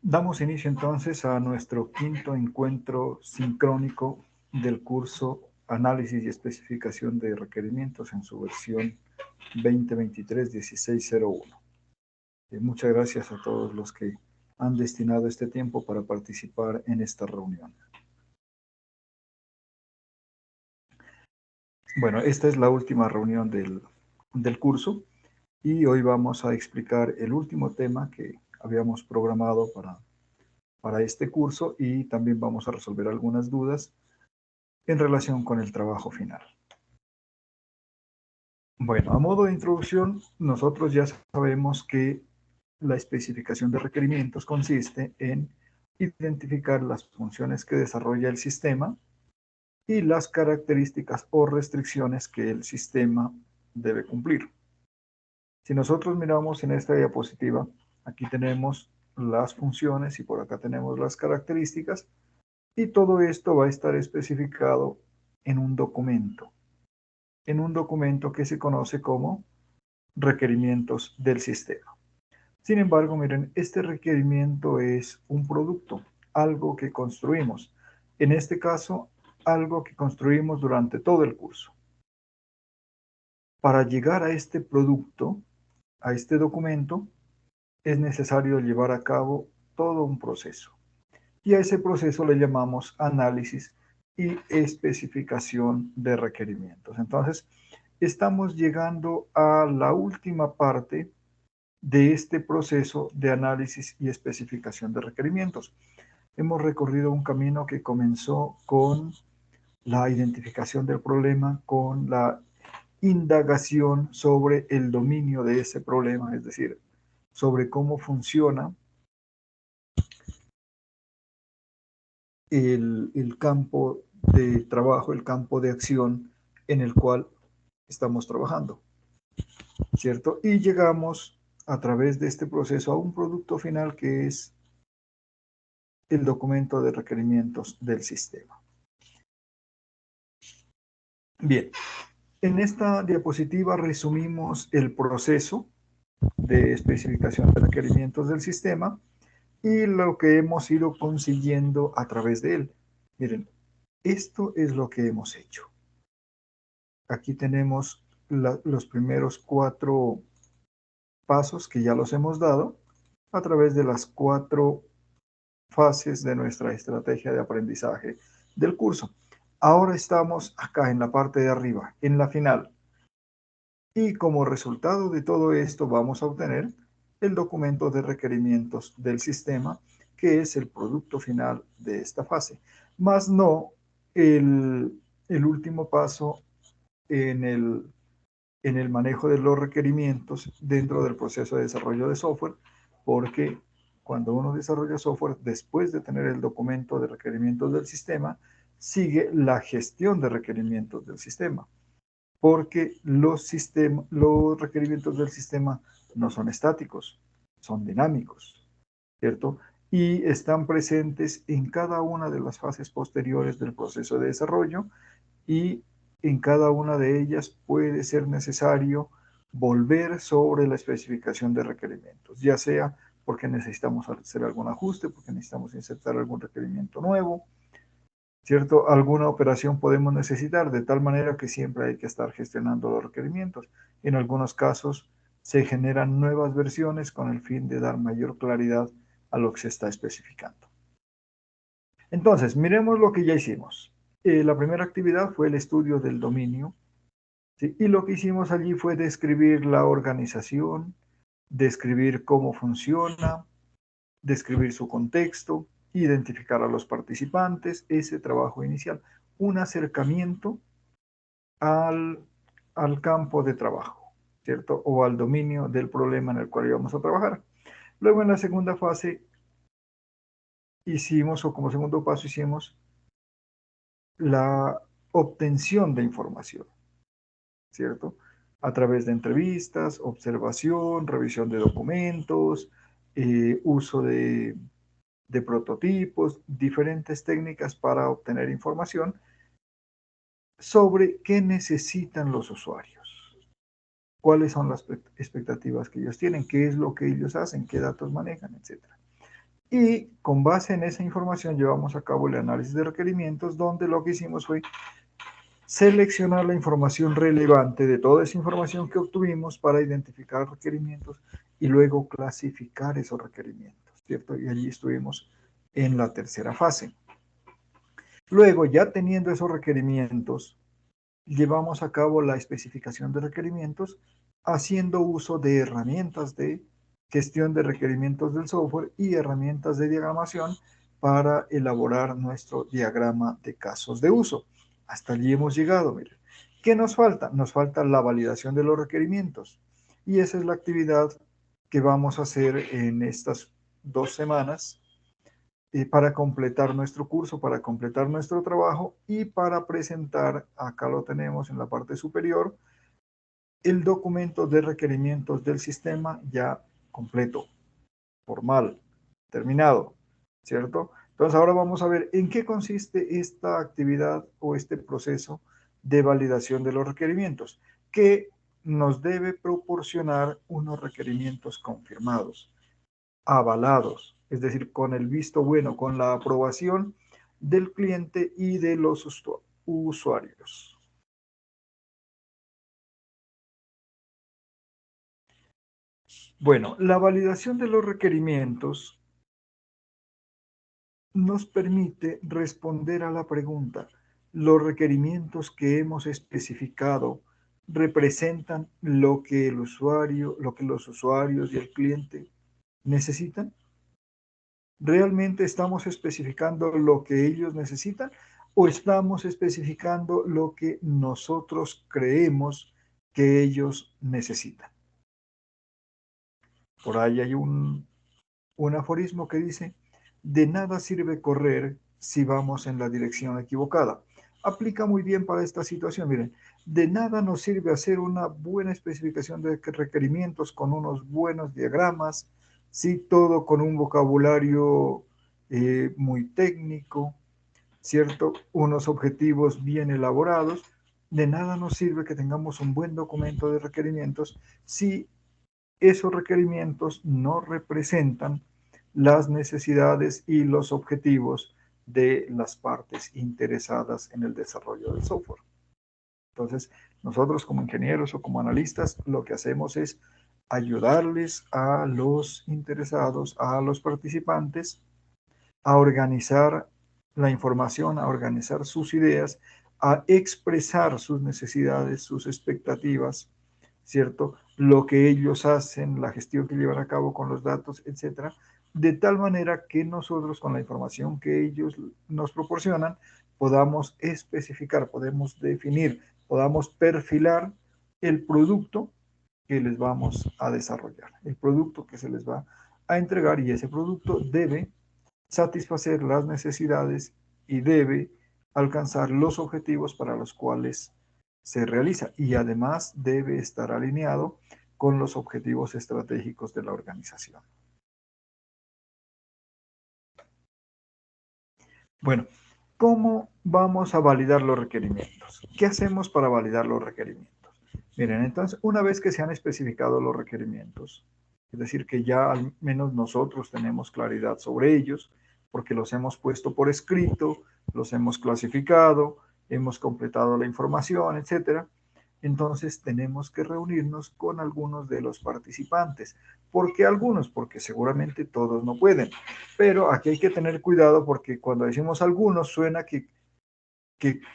Damos inicio entonces a nuestro quinto encuentro sincrónico del curso Análisis y Especificación de Requerimientos en su versión 2023-1601. Muchas gracias a todos los que han destinado este tiempo para participar en esta reunión. Bueno, esta es la última reunión del curso y hoy vamos a explicar el último tema que habíamos programado para este curso y también vamos a resolver algunas dudas en relación con el trabajo final. Bueno, a modo de introducción, nosotros ya sabemos que la especificación de requerimientos consiste en identificar las funciones que desarrolla el sistema y las características o restricciones que el sistema debe cumplir. Si nosotros miramos en esta diapositiva, aquí tenemos las funciones y por acá tenemos las características y todo esto va a estar especificado en un documento que se conoce como requerimientos del sistema. Sin embargo, miren, este requerimiento es un producto, algo que construimos. En este caso, algo que construimos durante todo el curso. Para llegar a este producto, a este documento, es necesario llevar a cabo todo un proceso. Y a ese proceso le llamamos análisis y especificación de requerimientos. Entonces, estamos llegando a la última parte de este proceso de análisis y especificación de requerimientos. Hemos recorrido un camino que comenzó con la identificación del problema, con la indagación sobre el dominio de ese problema, es decir, sobre cómo funciona el campo de trabajo, el campo de acción en el cual estamos trabajando, ¿cierto? Y llegamos a través de este proceso a un producto final que es el documento de requerimientos del sistema. Bien, en esta diapositiva resumimos el proceso de especificación de requerimientos del sistema y lo que hemos ido consiguiendo a través de él. Miren, esto es lo que hemos hecho. Aquí tenemos los primeros 4 pasos que ya los hemos dado a través de las 4 fases de nuestra estrategia de aprendizaje del curso. Ahora estamos acá en la parte de arriba, en la final. Y como resultado de todo esto vamos a obtener el documento de requerimientos del sistema, que es el producto final de esta fase, más no el último paso en el manejo de los requerimientos dentro del proceso de desarrollo de software, porque cuando uno desarrolla software, después de tener el documento de requerimientos del sistema, sigue la gestión de requerimientos del sistema, porque los requerimientos del sistema no son estáticos, son dinámicos, ¿cierto? Y están presentes en cada una de las fases posteriores del proceso de desarrollo y en cada una de ellas puede ser necesario volver sobre la especificación de requerimientos, ya sea porque necesitamos hacer algún ajuste, porque necesitamos insertar algún requerimiento nuevo, ¿cierto? Alguna operación podemos necesitar, de tal manera que siempre hay que estar gestionando los requerimientos. En algunos casos se generan nuevas versiones con el fin de dar mayor claridad a lo que se está especificando. Entonces, miremos lo que ya hicimos. La primera actividad fue el estudio del dominio, ¿sí? Y lo que hicimos allí fue describir la organización, describir cómo funciona, describir su contexto, identificar a los participantes, ese trabajo inicial, un acercamiento al, al campo de trabajo, ¿cierto? O al dominio del problema en el cual íbamos a trabajar. Luego en la segunda fase hicimos, o como segundo paso hicimos, la obtención de información, ¿cierto? A través de entrevistas, observación, revisión de documentos, uso de prototipos, diferentes técnicas para obtener información sobre qué necesitan los usuarios, cuáles son las expectativas que ellos tienen, qué es lo que ellos hacen, qué datos manejan, etc. Y con base en esa información llevamos a cabo el análisis de requerimientos, donde lo que hicimos fue seleccionar la información relevante de toda esa información que obtuvimos para identificar requerimientos y luego clasificar esos requerimientos, ¿cierto? Y allí estuvimos en la tercera fase. Luego, ya teniendo esos requerimientos, llevamos a cabo la especificación de requerimientos haciendo uso de herramientas de gestión de requerimientos del software y herramientas de diagramación para elaborar nuestro diagrama de casos de uso. Hasta allí hemos llegado, miren. ¿Qué nos falta? Nos falta la validación de los requerimientos. Y esa es la actividad que vamos a hacer en estas 2 semanas para completar nuestro curso, para completar nuestro trabajo y para presentar, acá lo tenemos en la parte superior, el documento de requerimientos del sistema ya completo, formal, terminado, ¿cierto? Entonces ahora vamos a ver en qué consiste esta actividad o este proceso de validación de los requerimientos, que nos debe proporcionar unos requerimientos confirmados, avalados, es decir, con el visto bueno, con la aprobación del cliente y de los usuarios. Bueno, la validación de los requerimientos nos permite responder a la pregunta, ¿los requerimientos que hemos especificado representan lo que el usuario, lo que los usuarios y el cliente necesitan? ¿Realmente estamos especificando lo que ellos necesitan o estamos especificando lo que nosotros creemos que ellos necesitan? Por ahí hay un aforismo que dice, de nada sirve correr si vamos en la dirección equivocada. Aplica muy bien para esta situación. Miren, de nada nos sirve hacer una buena especificación de requerimientos con unos buenos diagramas, sí, todo con un vocabulario muy técnico, ¿cierto? Unos objetivos bien elaborados. De nada nos sirve que tengamos un buen documento de requerimientos si esos requerimientos no representan las necesidades y los objetivos de las partes interesadas en el desarrollo del software. Entonces, nosotros como ingenieros o como analistas, lo que hacemos es ayudarles a los interesados, a los participantes, a organizar la información, a organizar sus ideas, a expresar sus necesidades, sus expectativas, ¿cierto? Lo que ellos hacen, la gestión que llevan a cabo con los datos, etcétera, de tal manera que nosotros con la información que ellos nos proporcionan podamos especificar, podemos definir, podamos perfilar el producto que les vamos a desarrollar, el producto que se les va a entregar y ese producto debe satisfacer las necesidades y debe alcanzar los objetivos para los cuales se realiza y además debe estar alineado con los objetivos estratégicos de la organización. Bueno, ¿cómo vamos a validar los requerimientos? ¿Qué hacemos para validar los requerimientos? Miren, entonces, una vez que se han especificado los requerimientos, es decir, que ya al menos nosotros tenemos claridad sobre ellos, porque los hemos puesto por escrito, los hemos clasificado, hemos completado la información, etcétera. Entonces tenemos que reunirnos con algunos de los participantes. ¿Por qué algunos? Porque seguramente todos no pueden. Pero aquí hay que tener cuidado porque cuando decimos algunos suena que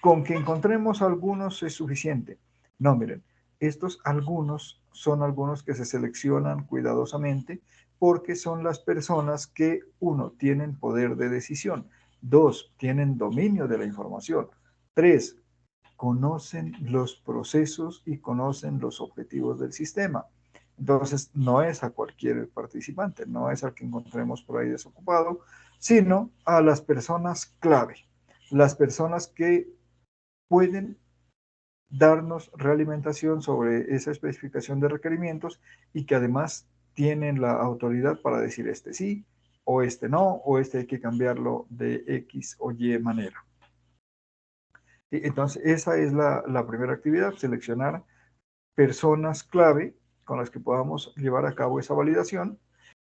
con que encontremos algunos es suficiente. No, miren, estos algunos son algunos que se seleccionan cuidadosamente porque son las personas que, uno, tienen poder de decisión, dos, tienen dominio de la información, tres, conocen los procesos y conocen los objetivos del sistema. Entonces, no es a cualquier participante, no es al que encontremos por ahí desocupado, sino a las personas clave, las personas que pueden darnos realimentación sobre esa especificación de requerimientos y que además tienen la autoridad para decir este sí o este no o este hay que cambiarlo de X o Y manera. Entonces, esa es la primera actividad, seleccionar personas clave con las que podamos llevar a cabo esa validación.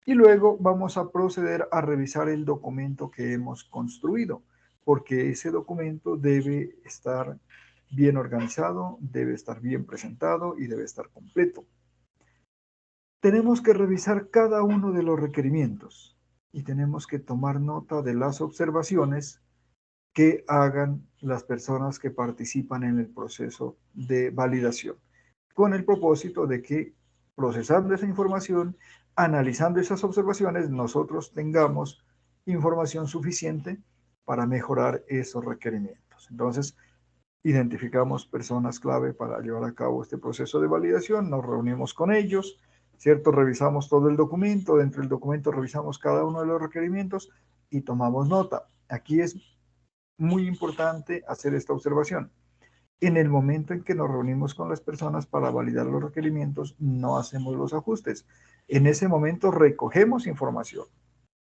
Y luego vamos a proceder a revisar el documento que hemos construido, porque ese documento debe estar bien organizado, debe estar bien presentado y debe estar completo. Tenemos que revisar cada uno de los requerimientos y tenemos que tomar nota de las observaciones que hagan las personas que participan en el proceso de validación, con el propósito de que procesando esa información, analizando esas observaciones, nosotros tengamos información suficiente para mejorar esos requerimientos. Entonces, identificamos personas clave para llevar a cabo este proceso de validación, nos reunimos con ellos, ¿cierto? Revisamos todo el documento, dentro del documento revisamos cada uno de los requerimientos y tomamos nota. Aquí es muy importante hacer esta observación. En el momento en que nos reunimos con las personas para validar los requerimientos, no hacemos los ajustes. En ese momento recogemos información,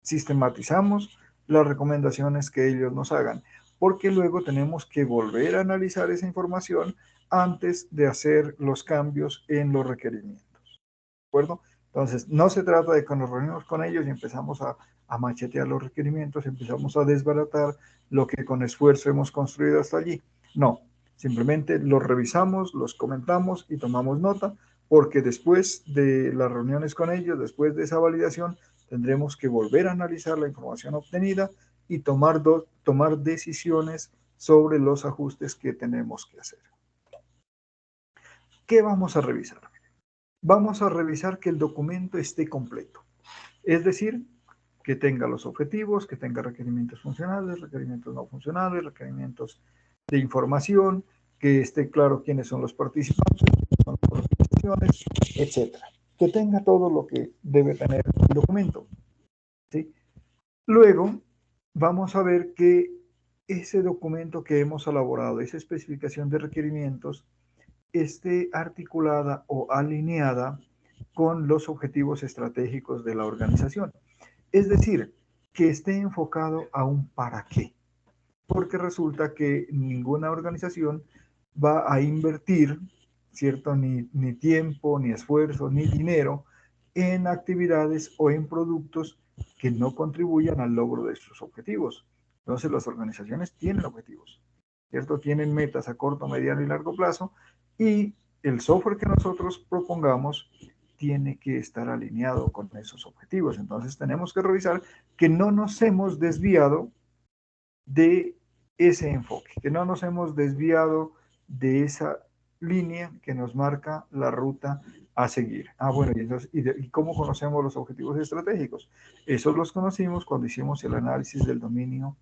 sistematizamos las recomendaciones que ellos nos hagan, porque luego tenemos que volver a analizar esa información antes de hacer los cambios en los requerimientos. ¿De acuerdo? Entonces, no se trata de que nos reunimos con ellos y empezamos a machetear los requerimientos, empezamos a desbaratar lo que con esfuerzo hemos construido hasta allí. No, simplemente los revisamos, los comentamos y tomamos nota, porque después de las reuniones con ellos, después de esa validación, tendremos que volver a analizar la información obtenida y tomar decisiones sobre los ajustes que tenemos que hacer. ¿Qué vamos a revisar? Vamos a revisar que el documento esté completo. Es decir, que tenga los objetivos, que tenga requerimientos funcionales, requerimientos no funcionales, requerimientos de información, que esté claro quiénes son los participantes, quiénes son las organizaciones, etc. Que tenga todo lo que debe tener el documento. ¿Sí? Luego, vamos a ver que ese documento que hemos elaborado, esa especificación de requerimientos, esté articulada o alineada con los objetivos estratégicos de la organización. Es decir, que esté enfocado a un para qué. Porque resulta que ninguna organización va a invertir, ¿cierto? Ni tiempo, ni esfuerzo, ni dinero en actividades o en productos que no contribuyan al logro de sus objetivos. Entonces, las organizaciones tienen objetivos, ¿cierto? Tienen metas a corto, mediano y largo plazo, y el software que nosotros propongamos tiene que estar alineado con esos objetivos. Entonces, tenemos que revisar que no nos hemos desviado de ese enfoque, que no nos hemos desviado de esa línea que nos marca la ruta a seguir. Bueno, ¿y cómo conocemos los objetivos estratégicos? Esos los conocimos cuando hicimos el análisis del dominio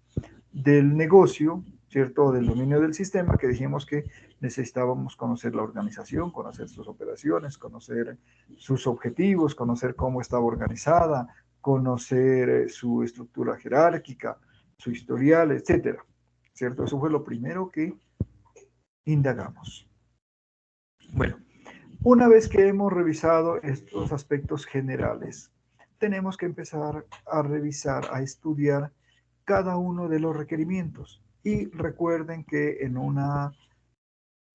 del negocio, ¿cierto? Del dominio del sistema, que dijimos que necesitábamos conocer la organización, conocer sus operaciones, conocer sus objetivos, conocer cómo estaba organizada, conocer su estructura jerárquica, su historial, etcétera, ¿cierto? Eso fue lo primero que indagamos. Bueno, una vez que hemos revisado estos aspectos generales, tenemos que empezar a revisar, a estudiar cada uno de los requerimientos. Y recuerden que en una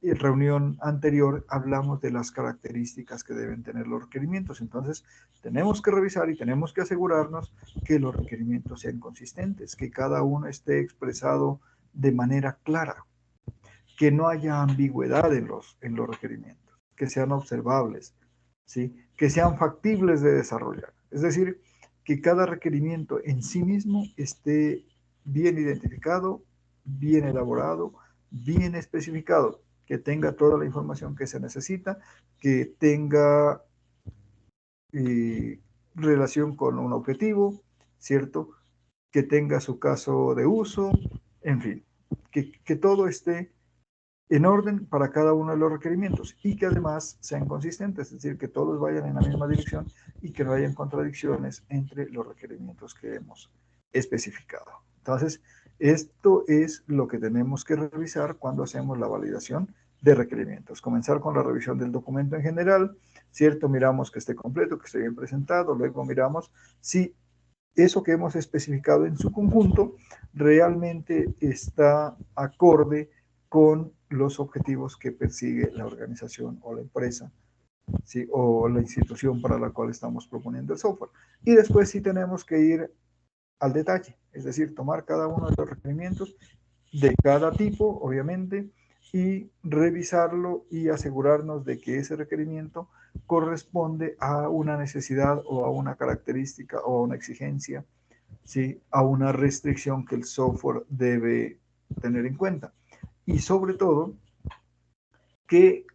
reunión anterior hablamos de las características que deben tener los requerimientos. Entonces, tenemos que revisar y tenemos que asegurarnos que los requerimientos sean consistentes, que cada uno esté expresado de manera clara, que no haya ambigüedad en los requerimientos, que sean observables, ¿sí? Que sean factibles de desarrollar. Es decir, que cada requerimiento en sí mismo esté bien identificado, bien elaborado, bien especificado, que tenga toda la información que se necesita, que tenga relación con un objetivo, ¿cierto? Que tenga su caso de uso, en fin, que todo esté en orden para cada uno de los requerimientos y que además sean consistentes, es decir, que todos vayan en la misma dirección y que no hayan contradicciones entre los requerimientos que hemos especificado. Entonces, esto es lo que tenemos que revisar cuando hacemos la validación de requerimientos. Comenzar con la revisión del documento en general, ¿cierto? Miramos que esté completo, que esté bien presentado, luego miramos si eso que hemos especificado en su conjunto realmente está acorde con los objetivos que persigue la organización o la empresa ¿sí? O la institución para la cual estamos proponiendo el software. Y después sí tenemos que ir al detalle, es decir, tomar cada uno de los requerimientos de cada tipo, obviamente, y revisarlo y asegurarnos de que ese requerimiento corresponde a una necesidad o a una característica o a una exigencia, ¿sí? A una restricción que el software debe tener en cuenta. Y sobre todo, que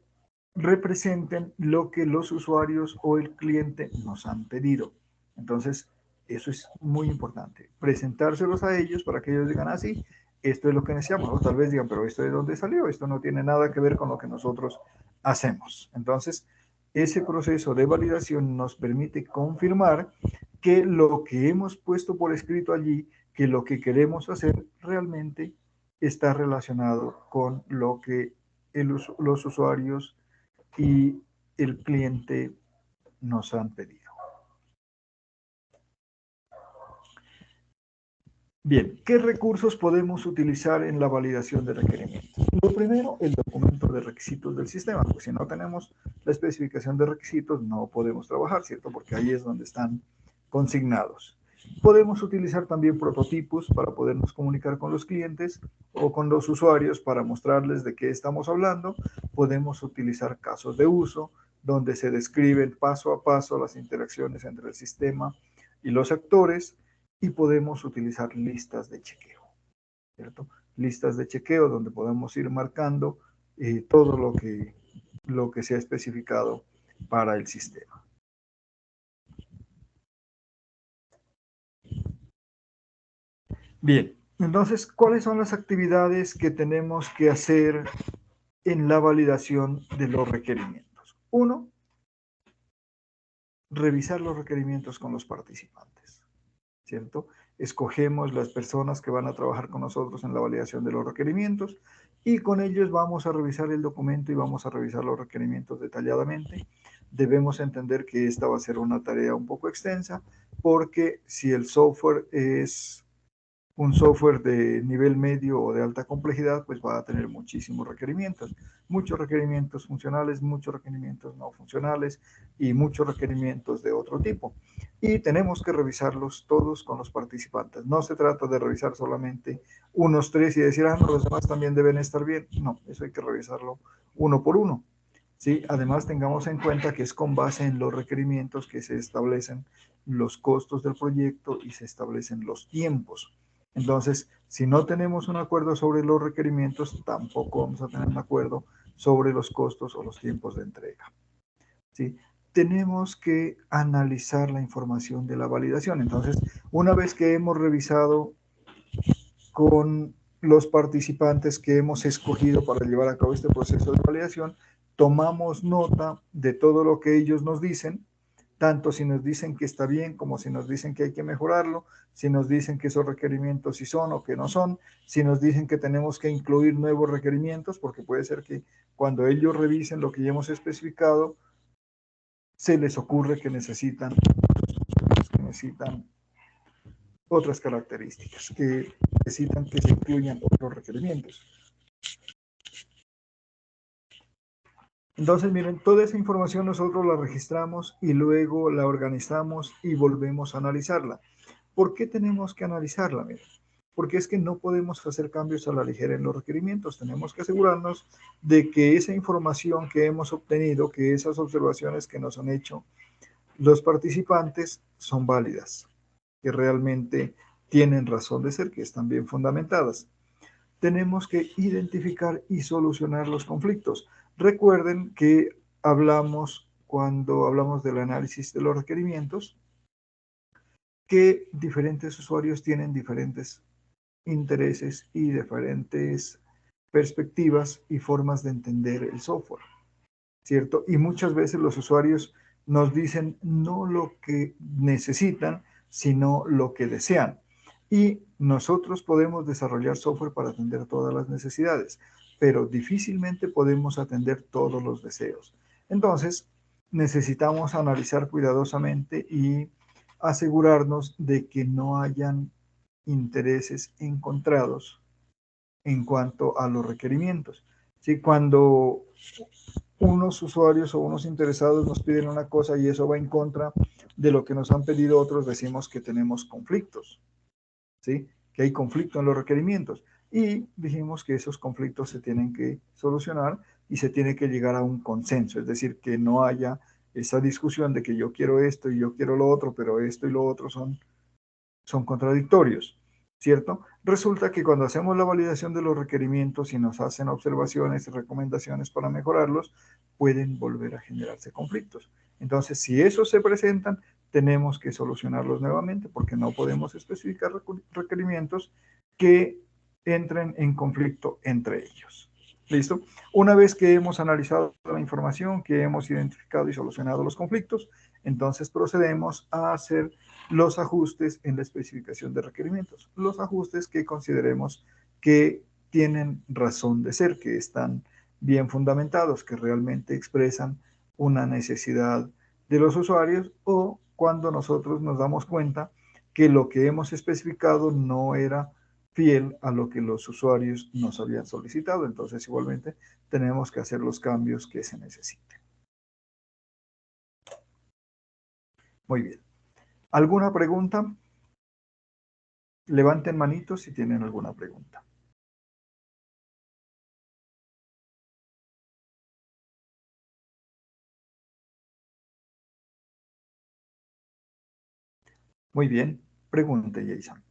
representen lo que los usuarios o el cliente nos han pedido. Entonces, eso es muy importante. Presentárselos a ellos para que ellos digan, ah, sí, esto es lo que necesitamos. O tal vez digan, pero esto de dónde salió, esto no tiene nada que ver con lo que nosotros hacemos. Entonces, ese proceso de validación nos permite confirmar que lo que hemos puesto por escrito allí, que lo que queremos hacer realmente está relacionado con lo que los usuarios y el cliente nos han pedido. Bien, ¿qué recursos podemos utilizar en la validación de requerimientos? Lo primero, el documento de requisitos del sistema, pues si no tenemos la especificación de requisitos no podemos trabajar, ¿cierto? Porque ahí es donde están consignados. Podemos utilizar también prototipos para podernos comunicar con los clientes o con los usuarios para mostrarles de qué estamos hablando. Podemos utilizar casos de uso donde se describen paso a paso las interacciones entre el sistema y los actores y podemos utilizar listas de chequeo, ¿cierto? Listas de chequeo donde podemos ir marcando todo lo que se ha especificado para el sistema. Bien, entonces, ¿cuáles son las actividades que tenemos que hacer en la validación de los requerimientos? Uno, revisar los requerimientos con los participantes, ¿cierto? Escogemos las personas que van a trabajar con nosotros en la validación de los requerimientos y con ellos vamos a revisar el documento y vamos a revisar los requerimientos detalladamente. Debemos entender que esta va a ser una tarea un poco extensa porque si el software es un software de nivel medio o de alta complejidad, pues va a tener muchos requerimientos funcionales, muchos requerimientos no funcionales y muchos requerimientos de otro tipo. Y tenemos que revisarlos todos con los participantes. No se trata de revisar solamente unos tres y decir, ah, no, los demás también deben estar bien. No, eso hay que revisarlo uno por uno. ¿Sí? Además, tengamos en cuenta que es con base en los requerimientos que se establecen los costos del proyecto y se establecen los tiempos. Entonces, si no tenemos un acuerdo sobre los requerimientos, tampoco vamos a tener un acuerdo sobre los costos o los tiempos de entrega. ¿Sí? Tenemos que analizar la información de la validación. Entonces, una vez que hemos revisado con los participantes que hemos escogido para llevar a cabo este proceso de validación, tomamos nota de todo lo que ellos nos dicen, tanto si nos dicen que está bien como si nos dicen que hay que mejorarlo, si nos dicen que esos requerimientos sí son o que no son, si nos dicen que tenemos que incluir nuevos requerimientos, porque puede ser que cuando ellos revisen lo que ya hemos especificado, se les ocurre que necesitan otras características, que necesitan que se incluyan otros requerimientos. Entonces, miren, toda esa información nosotros la registramos y luego la organizamos y volvemos a analizarla. ¿Por qué tenemos que analizarla? Miren, porque es que no podemos hacer cambios a la ligera en los requerimientos. Tenemos que asegurarnos de que esa información que hemos obtenido, que esas observaciones que nos han hecho los participantes son válidas, que realmente tienen razón de ser, que están bien fundamentadas. Tenemos que identificar y solucionar los conflictos. Recuerden que cuando hablamos del análisis de los requerimientos, que diferentes usuarios tienen diferentes intereses y diferentes perspectivas y formas de entender el software, ¿cierto? Y muchas veces los usuarios nos dicen no lo que necesitan, sino lo que desean. Y nosotros podemos desarrollar software para atender todas las necesidades, pero difícilmente podemos atender todos los deseos. Entonces, necesitamos analizar cuidadosamente y asegurarnos de que no hayan intereses encontrados en cuanto a los requerimientos. ¿Sí? Cuando unos usuarios o unos interesados nos piden una cosa y eso va en contra de lo que nos han pedido otros, decimos que tenemos conflictos, ¿sí? Que hay conflicto en los requerimientos. Y dijimos que esos conflictos se tienen que solucionar y se tiene que llegar a un consenso, es decir, que no haya esa discusión de que yo quiero esto y yo quiero lo otro, pero esto y lo otro son contradictorios, ¿cierto? Resulta que cuando hacemos la validación de los requerimientos y nos hacen observaciones y recomendaciones para mejorarlos, pueden volver a generarse conflictos. Entonces, si esos se presentan, tenemos que solucionarlos nuevamente porque no podemos especificar requerimientos que entren en conflicto entre ellos. ¿Listo? Una vez que hemos analizado la información, que hemos identificado y solucionado los conflictos, entonces procedemos a hacer los ajustes en la especificación de requerimientos, los ajustes que consideremos que tienen razón de ser, que están bien fundamentados, que realmente expresan una necesidad de los usuarios o cuando nosotros nos damos cuenta que lo que hemos especificado no era fiel a lo que los usuarios nos habían solicitado. Entonces, igualmente, tenemos que hacer los cambios que se necesiten. Muy bien. ¿Alguna pregunta? Levanten manitos si tienen alguna pregunta. Muy bien. Pregunte, Jason.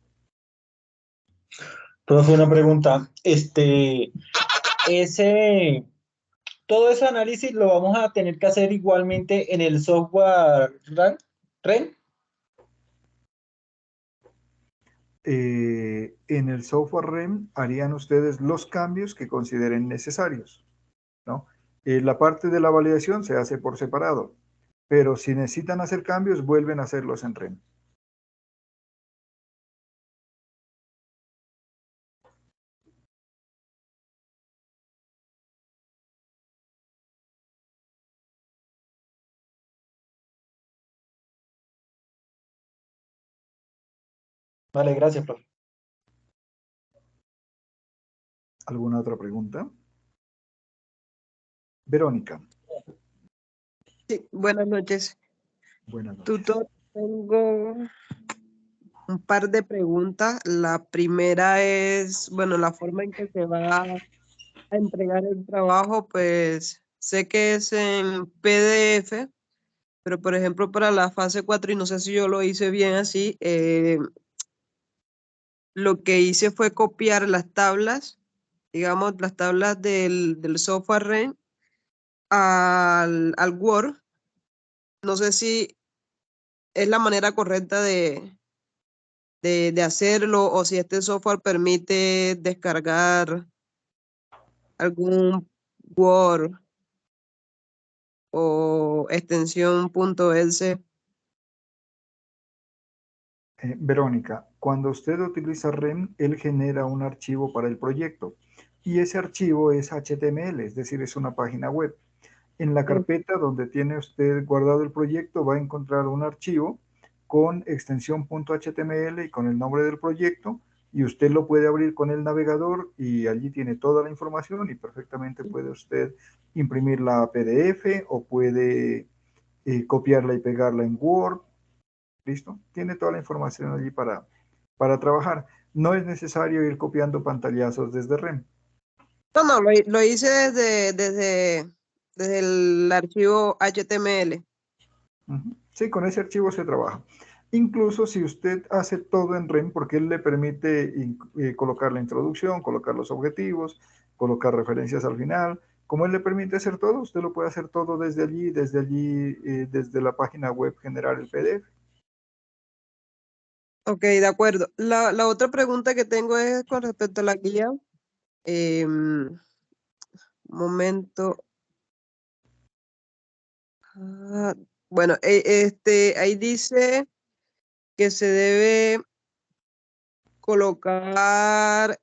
Profe, una pregunta. Ese, todo ese análisis lo vamos a tener que hacer igualmente en el software REN. En el software REM harían ustedes los cambios que consideren necesarios, ¿no? La parte de la validación se hace por separado, pero si necesitan hacer cambios, vuelven a hacerlos en REM. Vale, gracias, profe. ¿Alguna otra pregunta? Verónica. Sí, buenas noches. Buenas noches. Tutor, tengo un par de preguntas. La primera es, bueno, la forma en que se va a entregar el trabajo, pues sé que es en PDF, pero por ejemplo para la fase 4 y no sé si yo lo hice bien así, lo que hice fue copiar las tablas, digamos, las tablas del software REN al Word. No sé si es la manera correcta de hacerlo o si este software permite descargar algún Word o extensión .exe. Verónica, cuando usted utiliza REM, él genera un archivo para el proyecto y ese archivo es HTML, es decir, es una página web. En la carpeta donde tiene usted guardado el proyecto va a encontrar un archivo con extensión .html y con el nombre del proyecto y usted lo puede abrir con el navegador y allí tiene toda la información y perfectamente puede usted imprimir la PDF o puede copiarla y pegarla en Word. ¿Listo? Tiene toda la información allí para trabajar. No es necesario ir copiando pantallazos desde REM. No, lo hice desde el archivo HTML. Sí, con ese archivo se trabaja. Incluso si usted hace todo en REM, porque él le permite colocar la introducción, colocar los objetivos, colocar referencias al final, como él le permite hacer todo, usted lo puede hacer todo desde allí, desde la página web, generar el PDF. Ok, de acuerdo. La otra pregunta que tengo es con respecto a la guía. Momento. Ah, bueno, ahí dice que se debe colocar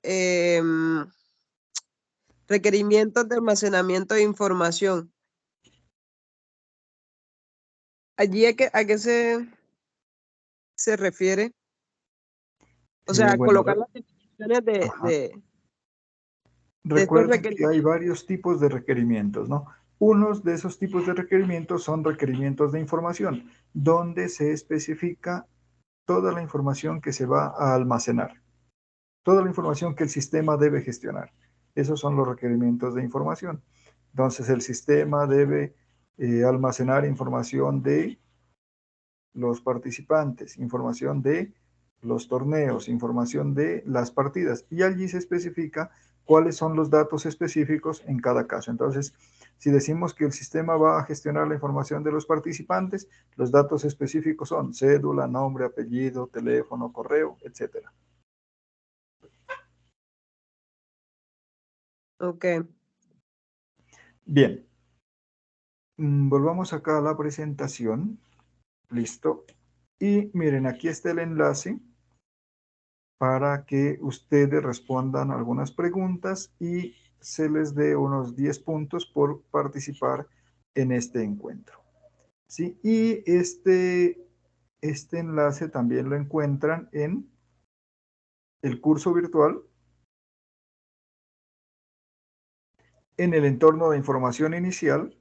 requerimientos de almacenamiento de información. ¿Allí a qué se refiere? O sea, Bueno, colocar las definiciones de estos recuerden que hay requerimientos. varios tipos de requerimientos, ¿no? Unos de esos tipos de requerimientos son requerimientos de información, donde se especifica toda la información que se va a almacenar, toda la información que el sistema debe gestionar. Esos son los requerimientos de información. Entonces, el sistema debe almacenar información de los participantes, información de los torneos, información de las partidas, y allí se especifica cuáles son los datos específicos en cada caso. Entonces, si decimos que el sistema va a gestionar la información de los participantes, los datos específicos son cédula, nombre, apellido, teléfono, correo, etc. Ok. Bien, volvamos acá a la presentación. Listo. Y miren, aquí está el enlace para que ustedes respondan algunas preguntas y se les dé unos 10 puntos por participar en este encuentro. ¿Sí? Y este enlace también lo encuentran en el curso virtual, en el entorno de información inicial,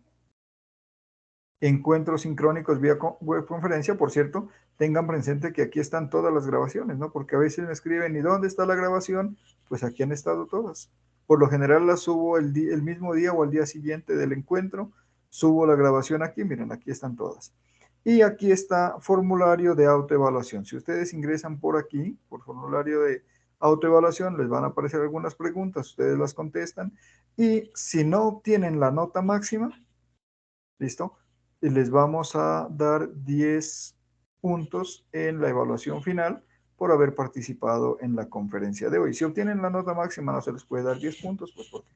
encuentros sincrónicos vía webconferencia. Por cierto, tengan presente que aquí están todas las grabaciones, ¿no? Porque a veces me escriben, ¿y dónde está la grabación? Pues aquí han estado todas. Por lo general las subo el mismo día o al día siguiente del encuentro, subo la grabación aquí, miren, aquí están todas. Y aquí está formulario de autoevaluación. Si ustedes ingresan por aquí, por formulario de autoevaluación, les van a aparecer algunas preguntas, ustedes las contestan, y si no obtienen la nota máxima, ¿listo? Y les vamos a dar 10 puntos en la evaluación final por haber participado en la conferencia de hoy. Si obtienen la nota máxima, no se les puede dar 10 puntos, pues porque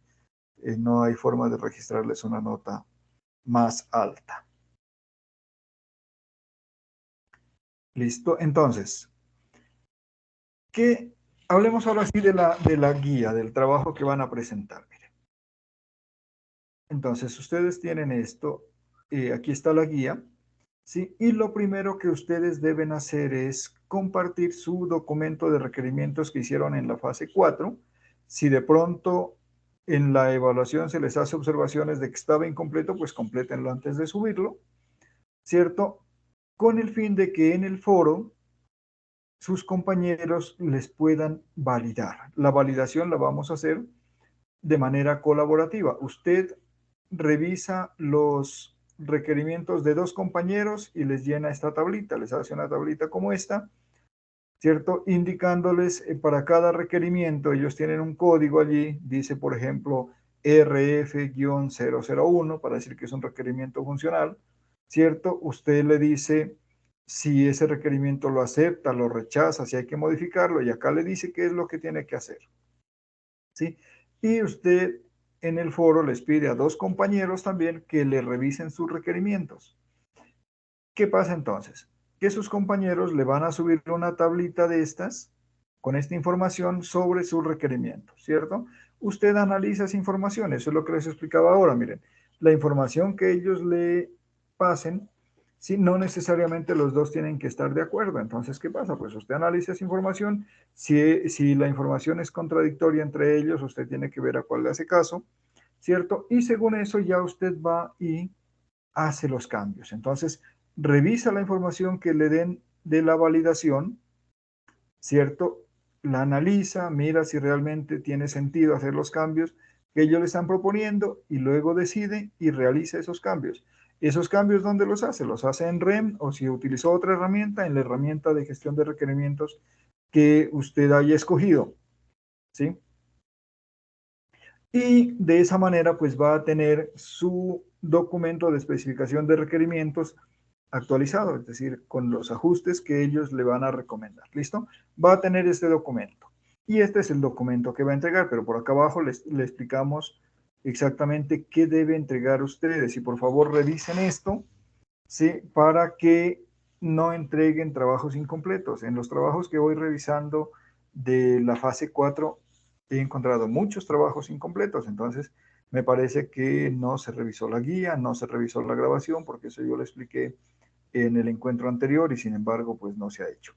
no hay forma de registrarles una nota más alta. Listo, entonces, hablemos ahora sí de la guía, del trabajo que van a presentar. Miren. Entonces, ustedes tienen esto, aquí está la guía. ¿Sí? Y lo primero que ustedes deben hacer es compartir su documento de requerimientos que hicieron en la fase 4. Si de pronto en la evaluación se les hace observaciones de que estaba incompleto, pues complétenlo antes de subirlo, ¿cierto? Con el fin de que en el foro sus compañeros les puedan validar. La validación la vamos a hacer de manera colaborativa. Usted revisa los requerimientos de 2 compañeros y les llena esta tablita, les hace una tablita como esta, ¿cierto? Indicándoles para cada requerimiento, ellos tienen un código allí, dice por ejemplo RF-001 para decir que es un requerimiento funcional, ¿cierto? Usted le dice si ese requerimiento lo acepta, lo rechaza, si hay que modificarlo, y acá le dice qué es lo que tiene que hacer, ¿sí? Y usted en el foro les pide a 2 compañeros también que le revisen sus requerimientos. ¿Qué pasa entonces? Que sus compañeros le van a subir una tablita de estas con esta información sobre sus requerimientos, ¿cierto? Usted analiza esa información, eso es lo que les explicaba ahora, miren, la información que ellos le pasen, ¿sí? No necesariamente los 2 tienen que estar de acuerdo. Entonces, ¿qué pasa? Pues usted analiza esa información, si la información es contradictoria entre ellos, usted tiene que ver a cuál le hace caso, ¿cierto? Y según eso ya usted va y hace los cambios. Entonces, revisa la información que le den de la validación, ¿cierto? La analiza, mira si realmente tiene sentido hacer los cambios que ellos le están proponiendo y luego decide y realiza esos cambios. ¿Esos cambios dónde los hace? Los hace en REM, o si utilizó otra herramienta, en la herramienta de gestión de requerimientos que usted haya escogido, ¿sí? Y de esa manera pues va a tener su documento de especificación de requerimientos actualizado, es decir, con los ajustes que ellos le van a recomendar. ¿Listo? Va a tener este documento. Y este es el documento que va a entregar, pero por acá abajo le explicamos exactamente qué debe entregar ustedes. Y por favor revisen esto, ¿sí? Para que no entreguen trabajos incompletos. En los trabajos que voy revisando de la fase 4 he encontrado muchos trabajos incompletos, entonces me parece que no se revisó la guía, no se revisó la grabación, porque eso yo lo expliqué en el encuentro anterior y sin embargo pues no se ha hecho.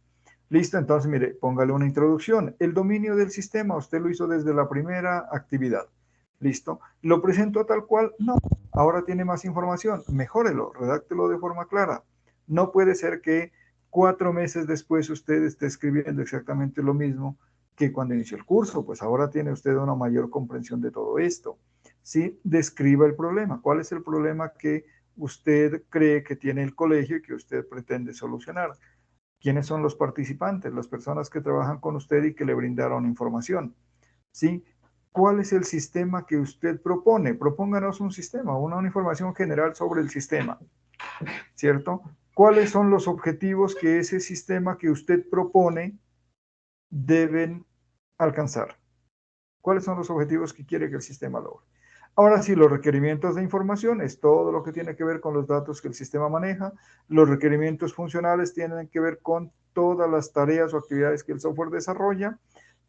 Listo, entonces mire, póngale una introducción. El dominio del sistema, usted lo hizo desde la primera actividad. Listo. ¿Lo presento tal cual? No. Ahora tiene más información, mejórelo, redáctelo de forma clara. No puede ser que 4 meses después usted esté escribiendo exactamente lo mismo que cuando inició el curso, pues ahora tiene usted una mayor comprensión de todo esto. ¿Sí? Describa el problema. ¿Cuál es el problema que usted cree que tiene el colegio y que usted pretende solucionar? ¿Quiénes son los participantes? Las personas que trabajan con usted y que le brindaron información. ¿Sí? ¿Cuál es el sistema que usted propone? Propónganos un sistema, una información general sobre el sistema, ¿cierto? ¿Cuáles son los objetivos que ese sistema que usted propone deben alcanzar? ¿Cuáles son los objetivos que quiere que el sistema logre? Ahora sí, los requerimientos de información es todo lo que tiene que ver con los datos que el sistema maneja. Los requerimientos funcionales tienen que ver con todas las tareas o actividades que el software desarrolla.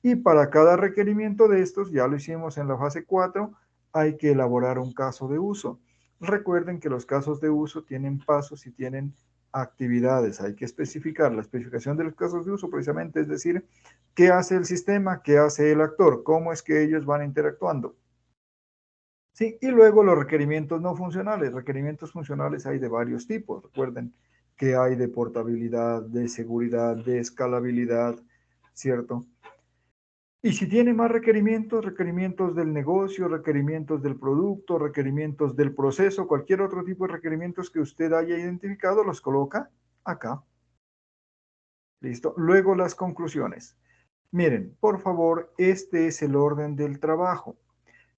Y para cada requerimiento de estos, ya lo hicimos en la fase 4, hay que elaborar un caso de uso. Recuerden que los casos de uso tienen pasos y tienen actividades. Hay que especificar la especificación de los casos de uso, precisamente, es decir, qué hace el sistema, qué hace el actor, cómo es que ellos van interactuando. Sí, y luego los requerimientos no funcionales. Requerimientos funcionales hay de varios tipos. Recuerden que hay de portabilidad, de seguridad, de escalabilidad, ¿cierto? Y si tiene más requerimientos, requerimientos del negocio, requerimientos del producto, requerimientos del proceso, cualquier otro tipo de requerimientos que usted haya identificado, los coloca acá. ¿Listo? Luego las conclusiones. Miren, por favor, este es el orden del trabajo.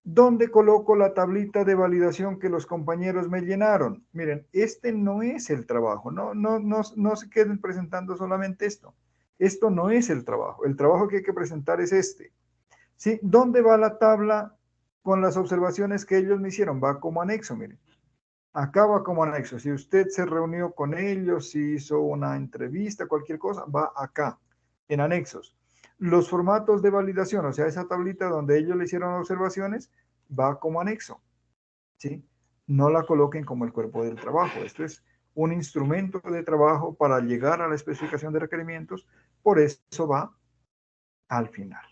¿Dónde coloco la tablita de validación que los compañeros me llenaron? Miren, este no es el trabajo. No se queden presentando solamente esto. Esto no es el trabajo. El trabajo que hay que presentar es este. ¿Sí? ¿Dónde va la tabla con las observaciones que ellos me hicieron? Va como anexo, miren. Acá va como anexo. Si usted se reunió con ellos, si hizo una entrevista, cualquier cosa, va acá, en anexos. Los formatos de validación, o sea, esa tablita donde ellos le hicieron observaciones, va como anexo. ¿Sí? No la coloquen como el cuerpo del trabajo. Esto es un instrumento de trabajo para llegar a la especificación de requerimientos. Por eso va al final.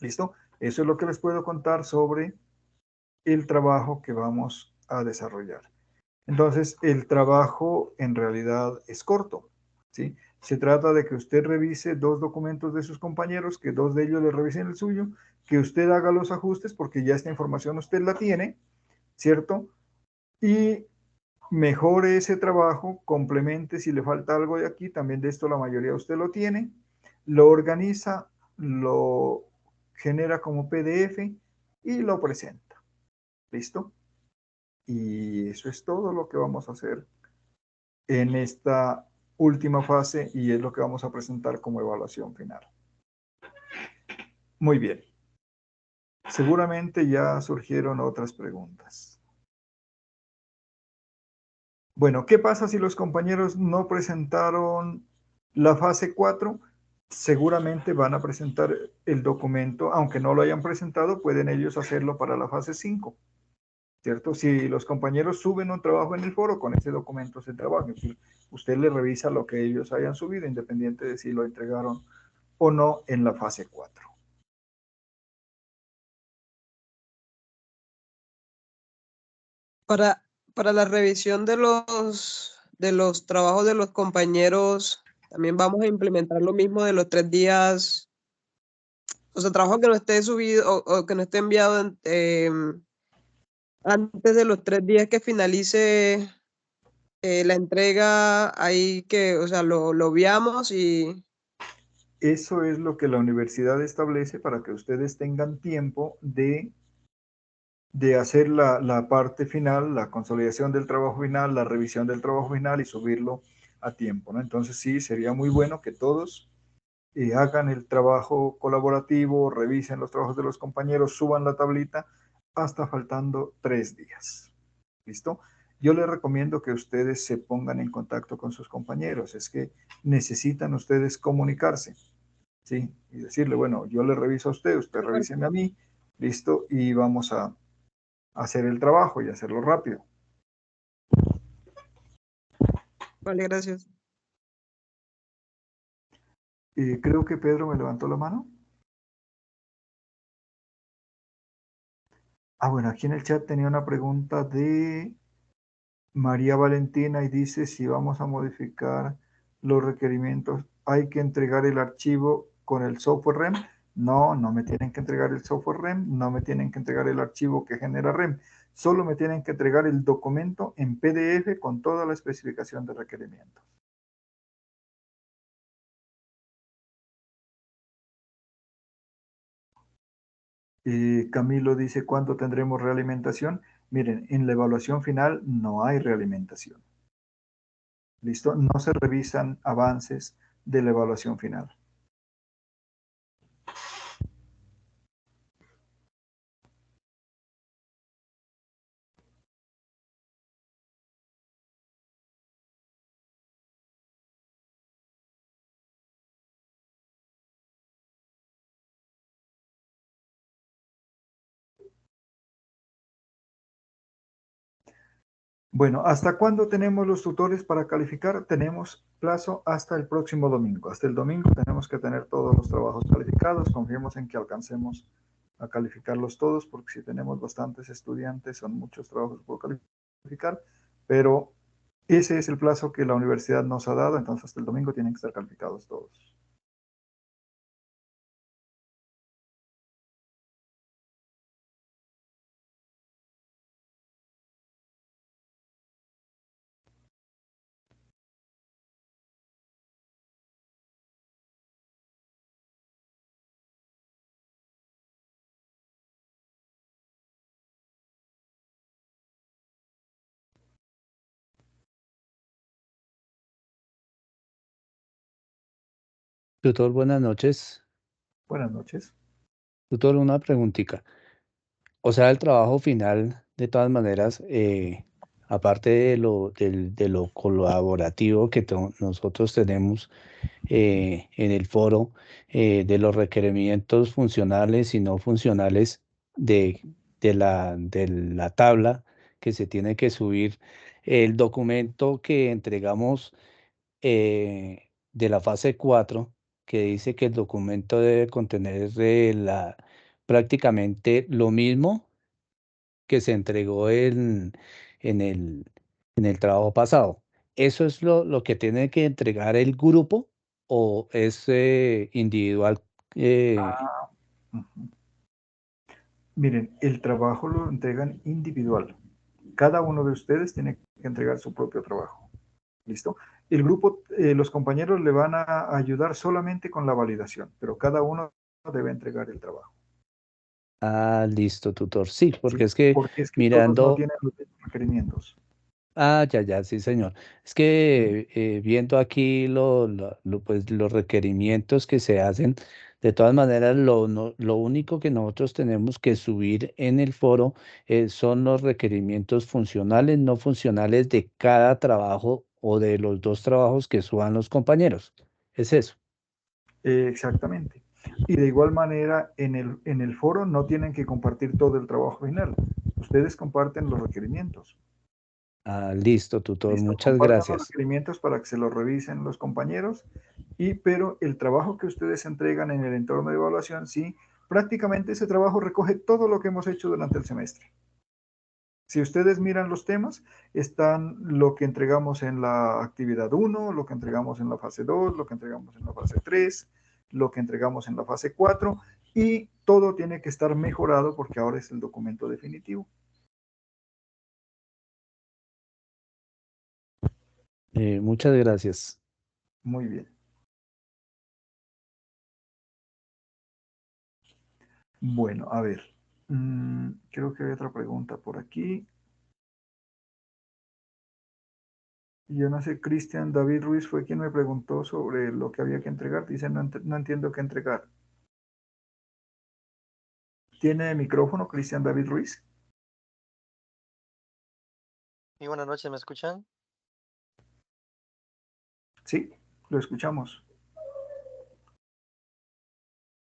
¿Listo? Eso es lo que les puedo contar sobre el trabajo que vamos a desarrollar. Entonces, el trabajo en realidad es corto, ¿sí? Se trata de que usted revise 2 documentos de sus compañeros, que 2 de ellos le revisen el suyo, que usted haga los ajustes, porque ya esta información usted la tiene, ¿cierto? Y mejore ese trabajo, complemente si le falta algo de aquí, también de esto la mayoría usted lo tiene, lo organiza, lo genera como PDF y lo presenta. ¿Listo? Y eso es todo lo que vamos a hacer en esta última fase y es lo que vamos a presentar como evaluación final. Muy bien. Seguramente ya surgieron otras preguntas. Bueno, ¿qué pasa si los compañeros no presentaron la fase 4? Seguramente van a presentar el documento, aunque no lo hayan presentado, pueden ellos hacerlo para la fase 5. ¿Cierto? Si los compañeros suben un trabajo en el foro, con ese documento se trabaja. Usted le revisa lo que ellos hayan subido, independiente de si lo entregaron o no en la fase 4. Para la revisión de los trabajos de los compañeros, también vamos a implementar lo mismo de los 3 días, o sea, trabajo que no esté subido o que no esté enviado antes de los 3 días que finalice la entrega, ahí que, o sea, lo veamos y... Eso es lo que la universidad establece para que ustedes tengan tiempo de hacer la parte final, la consolidación del trabajo final, la revisión del trabajo final y subirlo a tiempo, ¿no? Entonces sí, sería muy bueno que todos hagan el trabajo colaborativo, revisen los trabajos de los compañeros, suban la tablita hasta faltando 3 días. ¿Listo? Yo les recomiendo que ustedes se pongan en contacto con sus compañeros. Es que necesitan ustedes comunicarse, ¿sí? Y decirle, bueno, yo le reviso a usted, usted revíseme a mí, ¿listo? Y vamos a hacer el trabajo y hacerlo rápido. Vale, gracias. Creo que Pedro me levantó la mano. Bueno, aquí en el chat tenía una pregunta de María Valentina y dice si vamos a modificar los requerimientos, ¿hay que entregar el archivo con el software REM? No, no me tienen que entregar el software REM, no me tienen que entregar el archivo que genera REM, solo me tienen que entregar el documento en PDF con toda la especificación de requerimientos. Camilo dice, ¿cuándo tendremos realimentación? Miren, en la evaluación final no hay realimentación. ¿Listo? No se revisan avances de la evaluación final. Bueno, ¿hasta cuándo tenemos los tutores para calificar? Tenemos plazo hasta el próximo domingo. Hasta el domingo tenemos que tener todos los trabajos calificados. Confiemos en que alcancemos a calificarlos todos, porque si tenemos bastantes estudiantes, son muchos trabajos por calificar, pero ese es el plazo que la universidad nos ha dado, entonces hasta el domingo tienen que estar calificados todos. Tutor, buenas noches. Buenas noches. Tutor, una preguntita. O sea, el trabajo final, de todas maneras, aparte de lo colaborativo que nosotros tenemos en el foro, de los requerimientos funcionales y no funcionales de, de la tabla que se tiene que subir, el documento que entregamos de la fase 4 que dice que el documento debe contener prácticamente lo mismo que se entregó en el, en el trabajo pasado. ¿Eso es lo que tiene que entregar el grupo o es individual? eh, Ujú. Miren, el trabajo lo entregan individual. Cada uno de ustedes tiene que entregar su propio trabajo. ¿Listo? El grupo, los compañeros le van a ayudar solamente con la validación, pero cada uno debe entregar el trabajo. listo, tutor. Sí, ¿Sí? porque es que Porque es que todos no mirando. tienen los mismos requerimientos. Ya, sí, señor. Es que viendo aquí pues, los requerimientos que se hacen, de todas maneras, lo único que nosotros tenemos que subir en el foro son los requerimientos funcionales, no funcionales de cada trabajo o de los dos trabajos que suban los compañeros. Es eso. Exactamente. Y de igual manera, en el foro no tienen que compartir todo el trabajo final. Ustedes comparten los requerimientos. Listo, tutor. ¿Listo? Muchas Compartan los gracias. requerimientos para que se los revisen los compañeros. Pero el trabajo que ustedes entregan en el entorno de evaluación, sí, prácticamente ese trabajo recoge todo lo que hemos hecho durante el semestre. Si ustedes miran los temas, están lo que entregamos en la actividad 1, lo que entregamos en la fase 2, lo que entregamos en la fase 3, lo que entregamos en la fase 4, y todo tiene que estar mejorado porque ahora es el documento definitivo. Muchas gracias. Muy bien. Bueno, a ver. Creo que hay otra pregunta por aquí. Yo no sé, Cristian David Ruiz fue quien me preguntó sobre lo que había que entregar. Dice, no entiendo qué entregar. ¿Tiene micrófono, Cristian David Ruiz? Y buenas noches, ¿me escuchan? Sí, lo escuchamos.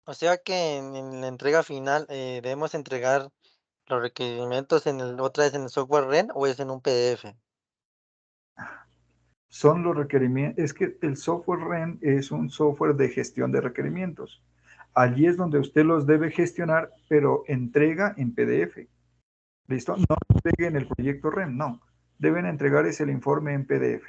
O sea que en la entrega final debemos entregar los requerimientos otra vez en el software REN o es en un PDF. Son los requerimientos. Es que el software REN es un software de gestión de requerimientos. Allí es donde usted los debe gestionar, pero entrega en PDF. ¿Listo? No entreguen el proyecto REM, no. Deben entregar el informe en PDF.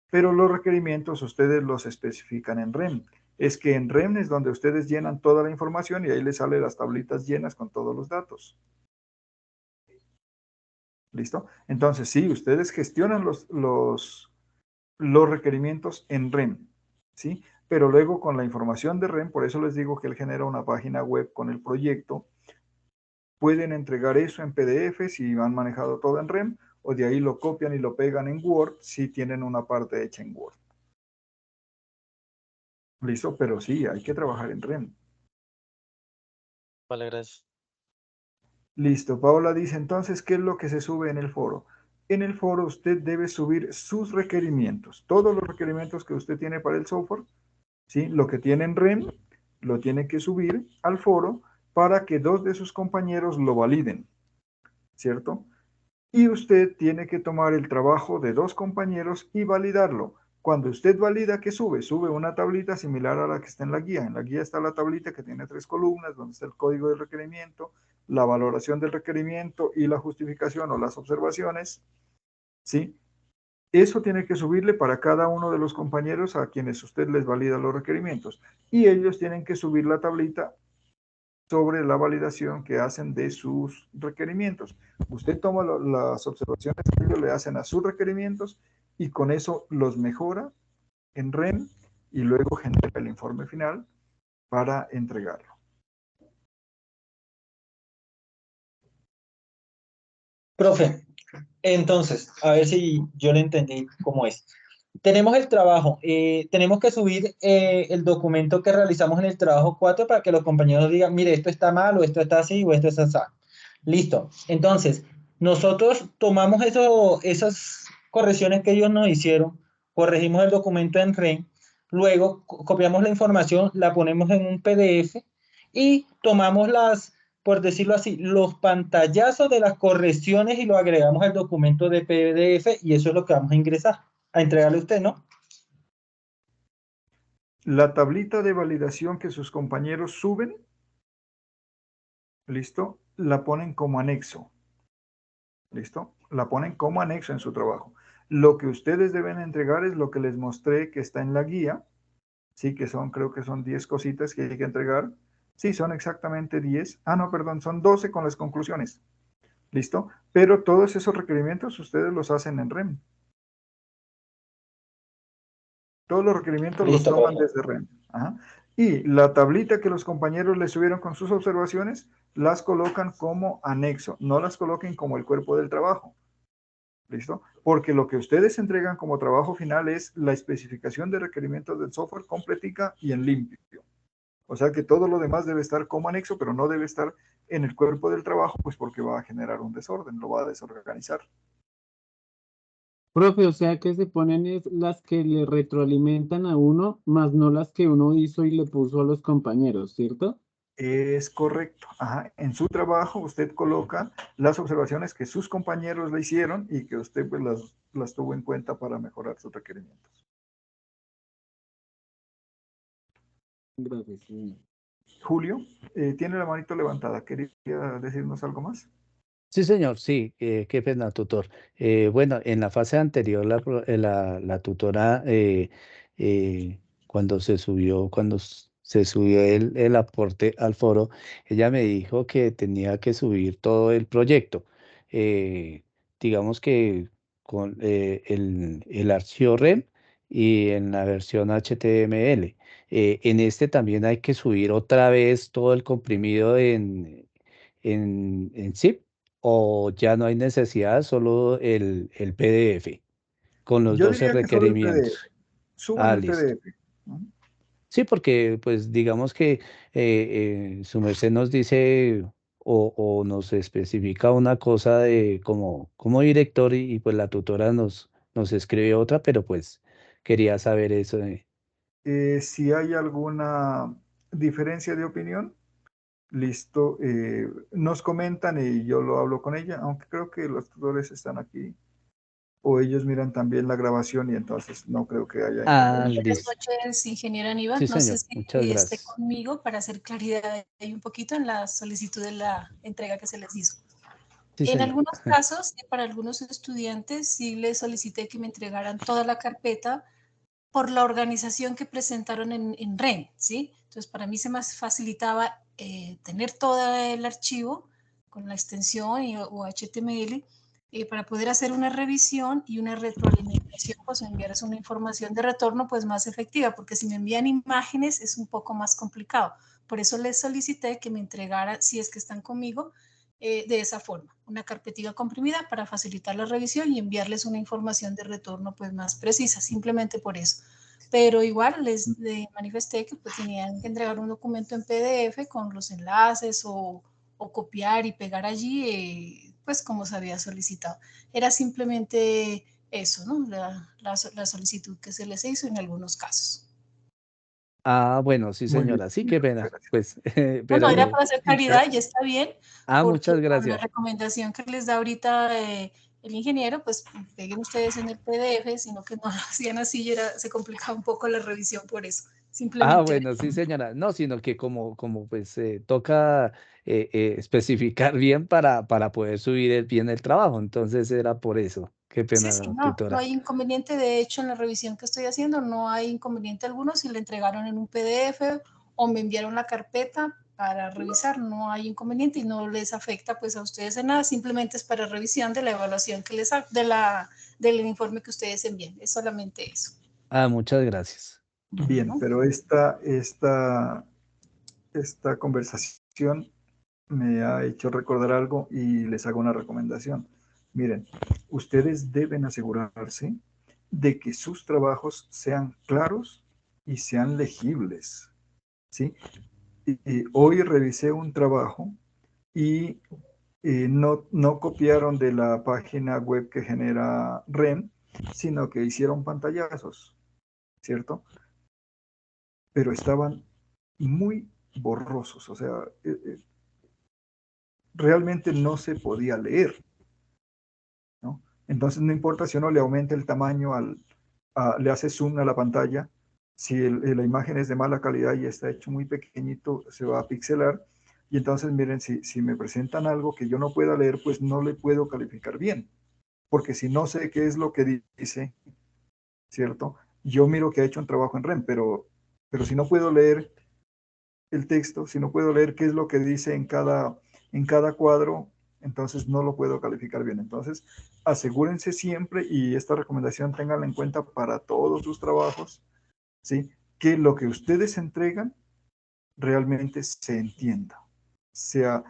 Pero los requerimientos ustedes los especifican en REM. Es que en REM es donde ustedes llenan toda la información y ahí les salen las tablitas llenas con todos los datos. ¿Listo? Entonces, sí, ustedes gestionan los requerimientos en REM, ¿sí? Pero luego con la información de REM, por eso les digo que él genera una página web con el proyecto, pueden entregar eso en PDF si han manejado todo en REM, o de ahí lo copian y lo pegan en Word si tienen una parte hecha en Word. ¿Listo? Pero sí, hay que trabajar en REM. Vale, gracias. Listo, Paola dice entonces, ¿qué es lo que se sube en el foro? En el foro usted debe subir sus requerimientos, todos los requerimientos que usted tiene para el software, ¿sí? Lo que tiene en REM, lo tiene que subir al foro para que dos de sus compañeros lo validen, ¿cierto? Y usted tiene que tomar el trabajo de dos compañeros y validarlo. Cuando usted valida, ¿qué sube? Sube una tablita similar a la que está en la guía. En la guía está la tablita que tiene 3 columnas, donde está el código del requerimiento, la valoración del requerimiento y la justificación o las observaciones, ¿sí? Eso tiene que subirle para cada uno de los compañeros a quienes usted les valida los requerimientos. Y ellos tienen que subir la tablita sobre la validación que hacen de sus requerimientos. Usted toma las observaciones que ellos le hacen a sus requerimientos y con eso los mejora en REM y luego genera el informe final para entregarlo. Profe, entonces, a ver si yo le entendí cómo es. Tenemos el trabajo, tenemos que subir el documento que realizamos en el trabajo 4 para que los compañeros digan, mire, esto está mal, o esto está así, o esto está así. Listo. Entonces, nosotros tomamos esas correcciones que ellos nos hicieron, corregimos el documento en REM, luego copiamos la información, la ponemos en un PDF y tomamos por decirlo así, los pantallazos de las correcciones y lo agregamos al documento de PDF y eso es lo que vamos a ingresar, a entregarle a usted, ¿no? La tablita de validación que sus compañeros suben, ¿listo? La ponen como anexo. ¿Listo? La ponen como anexo en su trabajo. Lo que ustedes deben entregar es lo que les mostré que está en la guía, sí, que son, creo que son 10 cositas que hay que entregar. Sí, son exactamente 10. Ah, no, perdón, son 12 con las conclusiones. ¿Listo? Pero todos esos requerimientos ustedes los hacen en REM. Todos los requerimientos los Listo, toman profe. desde REM. Ajá. Y la tablita que los compañeros les subieron con sus observaciones, las colocan como anexo. No las coloquen como el cuerpo del trabajo. ¿Listo? Porque lo que ustedes entregan como trabajo final es la especificación de requerimientos del software completica y en limpio. O sea que todo lo demás debe estar como anexo, pero no debe estar en el cuerpo del trabajo, pues porque va a generar un desorden, lo va a desorganizar. Profe, o sea que se ponen es las que le retroalimentan a uno, más no las que uno hizo y le puso a los compañeros, ¿cierto? Es correcto. Ajá. En su trabajo usted coloca las observaciones que sus compañeros le hicieron y que usted pues, las tuvo en cuenta para mejorar sus requerimientos. Gracias. Sí. Julio, tiene la manito levantada. ¿Quería decirnos algo más? Sí, señor, sí, qué pena, tutor. Bueno, en la fase anterior, la tutora, cuando se subió el aporte al foro, ella me dijo que tenía que subir todo el proyecto. Digamos que con el archivo REM y en la versión HTML. En este también hay que subir otra vez todo el comprimido en zip. ¿O ya no hay necesidad, solo el PDF con los Yo 12 diría que solo el PDF. requerimientos? Suban Ah, el listo. PDF. ¿No? Sí, porque pues digamos que su merced nos dice o nos especifica una cosa como director y, pues la tutora nos escribe otra, pero pues quería saber eso. Si hay alguna diferencia de opinión, listo, nos comentan y yo lo hablo con ella, aunque creo que los tutores están aquí o ellos miran también la grabación y entonces no creo que haya Ah, inconveniente. Buenas listo. noches, ingeniero Aníbal. Sí, No sé señor. si Muchas esté gracias. conmigo para hacer claridad ahí un poquito en la solicitud de la entrega que se les hizo. Sí, En señor. algunos casos, para algunos estudiantes, sí les solicité que me entregaran toda la carpeta por la organización que presentaron en REN, ¿sí? Entonces, para mí se me facilitaba tener todo el archivo con la extensión o HTML para poder hacer una revisión y una retroalimentación, pues enviarles una información de retorno pues más efectiva, porque si me envían imágenes es un poco más complicado. Por eso les solicité que me entregara, si es que están conmigo, de esa forma, una carpetilla comprimida para facilitar la revisión y enviarles una información de retorno pues más precisa, simplemente por eso. Pero igual les manifesté que pues tenían que entregar un documento en PDF con los enlaces o copiar y pegar allí, pues como se había solicitado. Era simplemente eso, ¿no? La solicitud que se les hizo en algunos casos. Ah, bueno, sí, Muy bien, señora. Sí, qué pena. gracias. Pues, No, no, era pero, para hacer claridad y está bien, porque muchas con la gracias. recomendación que les da ahorita el ingeniero, pues peguen ustedes en el PDF, sino que no lo hacían así y se complicaba un poco la revisión por eso. Simplemente. Bueno, sí, señora. No, sino que pues toca especificar bien para poder subir bien el trabajo. Entonces era por eso. Qué Sí, sí, pena, no, no tutora. hay inconveniente. De hecho, en la revisión que estoy haciendo, no hay inconveniente alguno. Si le entregaron en un PDF o me enviaron la carpeta para revisar, no hay inconveniente y no les afecta pues a ustedes en nada. Simplemente es para revisión de la evaluación que del informe que ustedes envíen. Es solamente eso. Muchas gracias. Bien, ¿No? pero esta conversación me ha hecho recordar algo y les hago una recomendación. Miren, ustedes deben asegurarse de que sus trabajos sean claros y sean legibles, ¿sí? Y hoy revisé un trabajo y no copiaron de la página web que genera REN, sino que hicieron pantallazos, ¿cierto? Pero estaban muy borrosos, o sea, realmente no se podía leer, ¿no? Entonces no importa si uno le aumenta el tamaño, le hace zoom a la pantalla, si la imagen es de mala calidad y está hecho muy pequeñito, se va a pixelar. Y entonces miren, si me presentan algo que yo no pueda leer, pues no le puedo calificar bien, porque si no sé qué es lo que dice, ¿cierto? Yo miro que ha hecho un trabajo en REM, pero si no puedo leer el texto, si no puedo leer qué es lo que dice en cada cuadro, entonces no lo puedo calificar bien. Entonces, asegúrense siempre, y esta recomendación ténganla en cuenta para todos sus trabajos, ¿sí? Que lo que ustedes entregan realmente se entienda, sea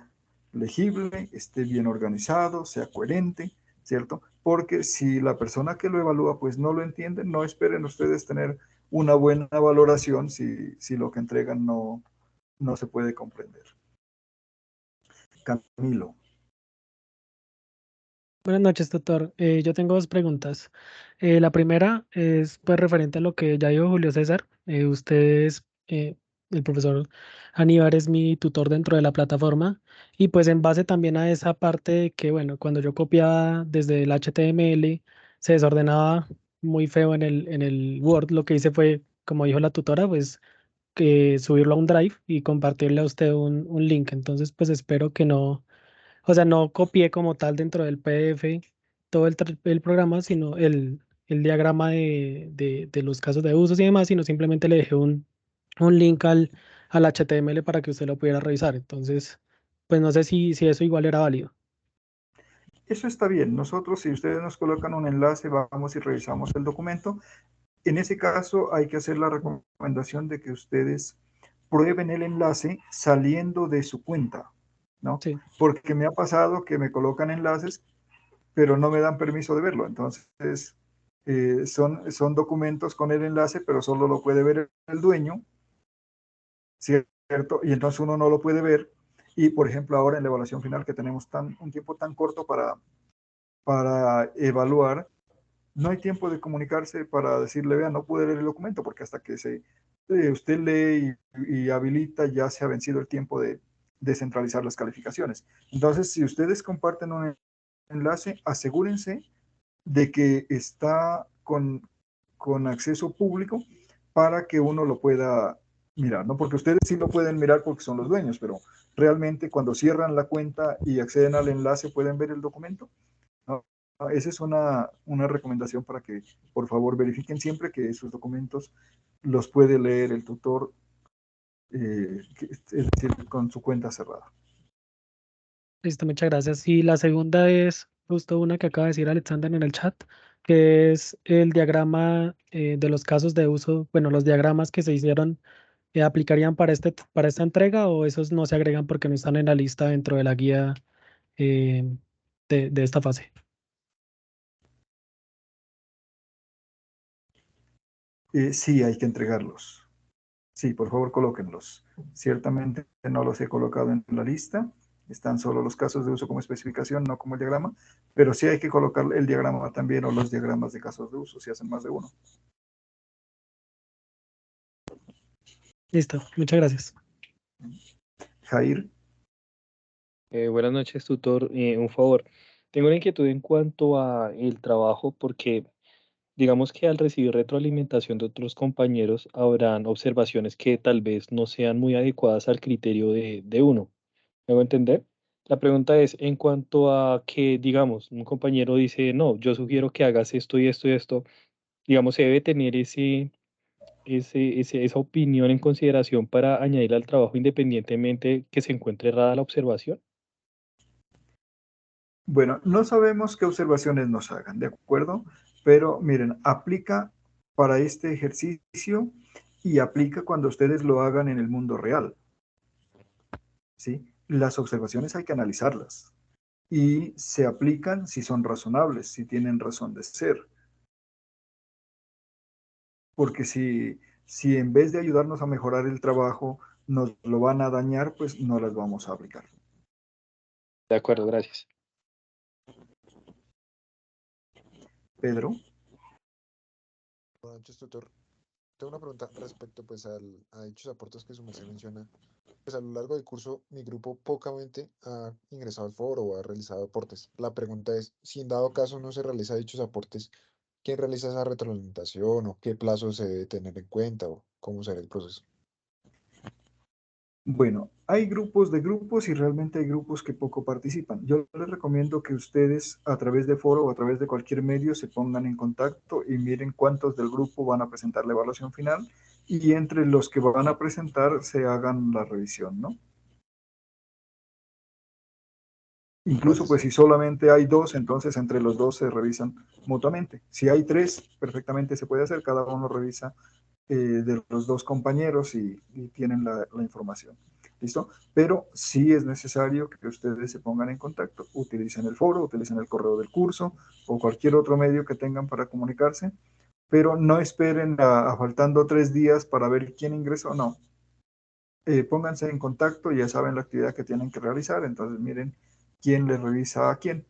legible, esté bien organizado, sea coherente, ¿cierto? Porque si la persona que lo evalúa pues no lo entiende, no esperen ustedes tener una buena valoración si lo que entregan no se puede comprender. Camilo. Buenas noches, tutor. Yo tengo dos preguntas. La primera es pues referente a lo que ya dijo Julio César. El profesor Aníbar es mi tutor dentro de la plataforma y pues en base también a esa parte de que, bueno, cuando yo copiaba desde el HTML se desordenaba muy feo en el Word. Lo que hice fue, como dijo la tutora, pues que subirlo a un Drive y compartirle a usted un link. Entonces, pues espero que no, o sea, no copié como tal dentro del PDF todo el programa, sino el diagrama de los casos de usos y demás, sino simplemente le dejé un link al HTML para que usted lo pudiera revisar. Entonces, pues no sé si eso igual era válido. Eso está bien. Nosotros, si ustedes nos colocan un enlace, vamos y revisamos el documento. En ese caso, hay que hacer la recomendación de que ustedes prueben el enlace saliendo de su cuenta, ¿no? Sí. Porque me ha pasado que me colocan enlaces, pero no me dan permiso de verlo. Entonces, son documentos con el enlace, pero solo lo puede ver el dueño, ¿cierto? Y entonces uno no lo puede ver. Y, por ejemplo, ahora en la evaluación final que tenemos un tiempo tan corto para evaluar, no hay tiempo de comunicarse para decirle, vea, no pude leer el documento, porque hasta que usted lee y habilita, ya se ha vencido el tiempo de centralizar las calificaciones. Entonces, si ustedes comparten un enlace, asegúrense de que está con acceso público para que uno lo pueda mirar, ¿no? Porque ustedes sí lo pueden mirar porque son los dueños, pero realmente cuando cierran la cuenta y acceden al enlace pueden ver el documento. ¿No? Esa es una recomendación para que, por favor, verifiquen siempre que sus documentos los puede leer el tutor, es decir, con su cuenta cerrada. Listo, muchas gracias. Y la segunda es justo una que acaba de decir Alexander en el chat, que es el diagrama de los casos de uso, bueno, los diagramas que se hicieron, ¿aplicarían para esta entrega o esos no se agregan porque no están en la lista dentro de la guía eh, de esta fase? Sí, hay que entregarlos. Sí, por favor, colóquenlos. Ciertamente no los he colocado en la lista. Están solo los casos de uso como especificación, no como el diagrama, pero sí hay que colocar el diagrama también o los diagramas de casos de uso si hacen más de uno. Listo, muchas gracias. Jair. Buenas noches, tutor. Un favor, tengo una inquietud en cuanto a el trabajo porque digamos que al recibir retroalimentación de otros compañeros habrán observaciones que tal vez no sean muy adecuadas al criterio de uno. ¿Me hago entender? La pregunta es en cuanto a que, digamos, un compañero dice, no, yo sugiero que hagas esto y esto y esto, digamos, se debe tener esa opinión en consideración para añadir al trabajo independientemente que se encuentre errada la observación. Bueno, no sabemos qué observaciones nos hagan, ¿de acuerdo? Pero miren, aplica para este ejercicio y aplica cuando ustedes lo hagan en el mundo real, ¿sí? Las observaciones hay que analizarlas y se aplican si son razonables, si tienen razón de ser. Porque si en vez de ayudarnos a mejorar el trabajo nos lo van a dañar, pues no las vamos a aplicar. De acuerdo, gracias. Pedro. Buenas noches, tutor. Tengo una pregunta respecto pues a dichos aportes que su merced menciona. Pues a lo largo del curso mi grupo pocamente ha ingresado al foro o ha realizado aportes. La pregunta es, si en dado caso no se realiza dichos aportes, ¿quién realiza esa retroalimentación o qué plazo se debe tener en cuenta o cómo será el proceso? Bueno, hay grupos de grupos y realmente hay grupos que poco participan. Yo les recomiendo que ustedes a través de foro o a través de cualquier medio se pongan en contacto y miren cuántos del grupo van a presentar la evaluación final y entre los que van a presentar se hagan la revisión, ¿no? Incluso pues si solamente hay dos, entonces entre los dos se revisan mutuamente. Si hay tres, perfectamente se puede hacer, cada uno revisa de los dos compañeros y tienen la información. ¿Listo? Pero sí es necesario que ustedes se pongan en contacto, utilicen el foro, utilicen el correo del curso o cualquier otro medio que tengan para comunicarse, pero no esperen a faltando 3 días para ver quién ingresó, no. Pónganse en contacto, ya saben la actividad que tienen que realizar, entonces miren quién les revisa a quién.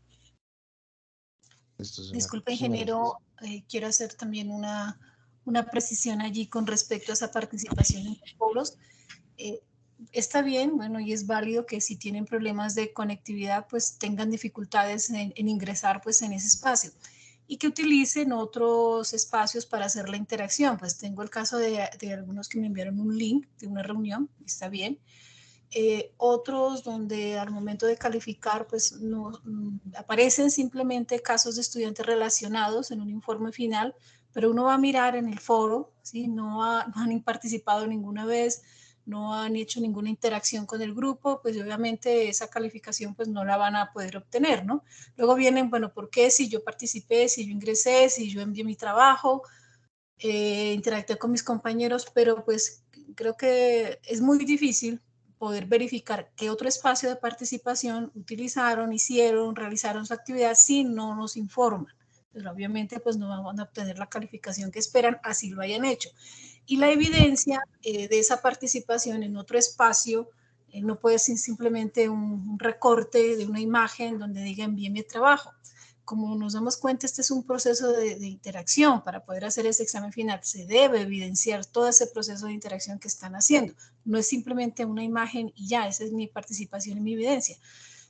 Disculpe, ingeniero, quiero hacer también una precisión allí con respecto a esa participación en los foros. Está bien, bueno, y es válido que si tienen problemas de conectividad, pues tengan dificultades en ingresar pues en ese espacio y que utilicen otros espacios para hacer la interacción. Pues tengo el caso de algunos que me enviaron un link de una reunión, está bien. Otros donde al momento de calificar pues no aparecen simplemente casos de estudiantes relacionados en un informe final, pero uno va a mirar en el foro, ¿sí? No han participado ninguna vez, no han hecho ninguna interacción con el grupo, pues obviamente esa calificación pues no la van a poder obtener, ¿no? Luego vienen, bueno, ¿por qué? Si yo participé, si yo ingresé, si yo envié mi trabajo, interactué con mis compañeros, pero pues creo que es muy difícil poder verificar qué otro espacio de participación utilizaron, hicieron, realizaron su actividad si no nos informan. Pero obviamente pues no van a obtener la calificación que esperan, así lo hayan hecho. Y la evidencia de esa participación en otro espacio no puede ser simplemente un recorte de una imagen donde diga envíe mi trabajo. Como nos damos cuenta, este es un proceso de interacción. Para poder hacer ese examen final se debe evidenciar todo ese proceso de interacción que están haciendo. No es simplemente una imagen y ya, esa es mi participación y mi evidencia.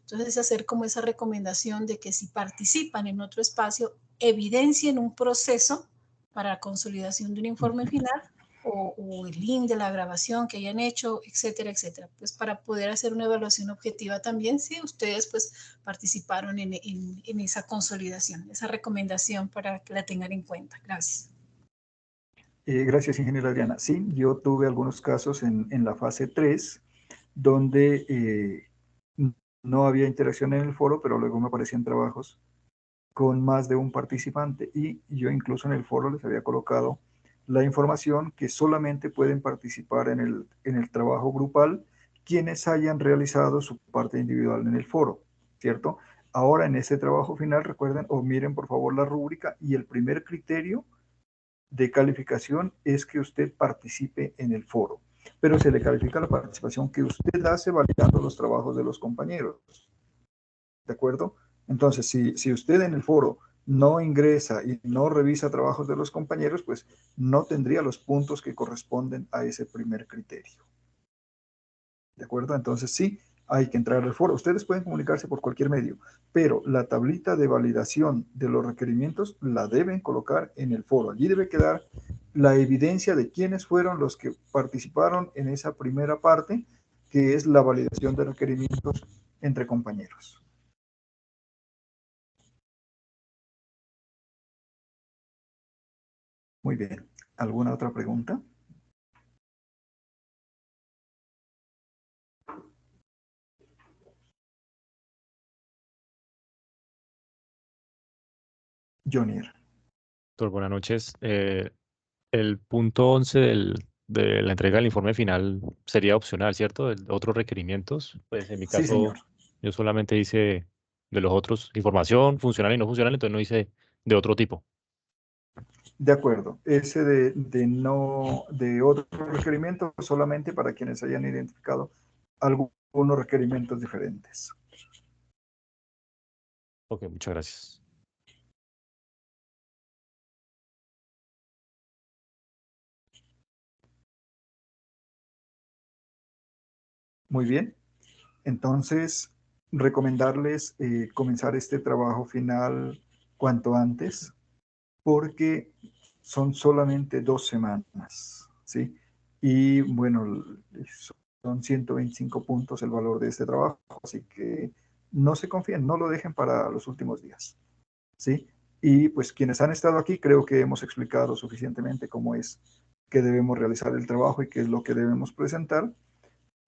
Entonces es hacer como esa recomendación de que si participan en otro espacio, evidencien un proceso para la consolidación de un informe final o el link de la grabación que hayan hecho, etcétera, etcétera. Pues para poder hacer una evaluación objetiva también, si ustedes pues participaron en esa consolidación, esa recomendación para que la tengan en cuenta. Gracias. Gracias, ingeniera Adriana. Sí, yo tuve algunos casos en la fase 3 donde no había interacción en el foro, pero luego me aparecían trabajos con más de un participante y yo incluso en el foro les había colocado la información que solamente pueden participar en el trabajo grupal quienes hayan realizado su parte individual en el foro, ¿cierto? Ahora en ese trabajo final, recuerden o miren por favor la rúbrica y el primer criterio de calificación es que usted participe en el foro, pero se le califica la participación que usted hace validando los trabajos de los compañeros, ¿de acuerdo? Entonces, si usted en el foro no ingresa y no revisa trabajos de los compañeros, pues no tendría los puntos que corresponden a ese primer criterio. ¿De acuerdo? Entonces sí, hay que entrar al foro. Ustedes pueden comunicarse por cualquier medio, pero la tablita de validación de los requerimientos la deben colocar en el foro. Allí debe quedar la evidencia de quiénes fueron los que participaron en esa primera parte, que es la validación de requerimientos entre compañeros. Muy bien. ¿Alguna otra pregunta? Jonier. Doctor, buenas noches. El punto 11 de la entrega del informe final sería opcional, ¿cierto? De otros requerimientos. Pues en mi Sí, señor. caso, yo solamente hice de los otros información funcional y no funcional, entonces no hice de otro tipo. De acuerdo. Ese de otros requerimientos solamente para quienes hayan identificado algunos requerimientos diferentes. Ok, muchas gracias. Muy bien. Entonces, recomendarles comenzar este trabajo final cuanto antes, porque son solamente 2 semanas, ¿sí? Y bueno, son 125 puntos el valor de este trabajo, así que no se confíen, no lo dejen para los últimos días, ¿sí? Y pues quienes han estado aquí, creo que hemos explicado suficientemente cómo es que debemos realizar el trabajo y qué es lo que debemos presentar.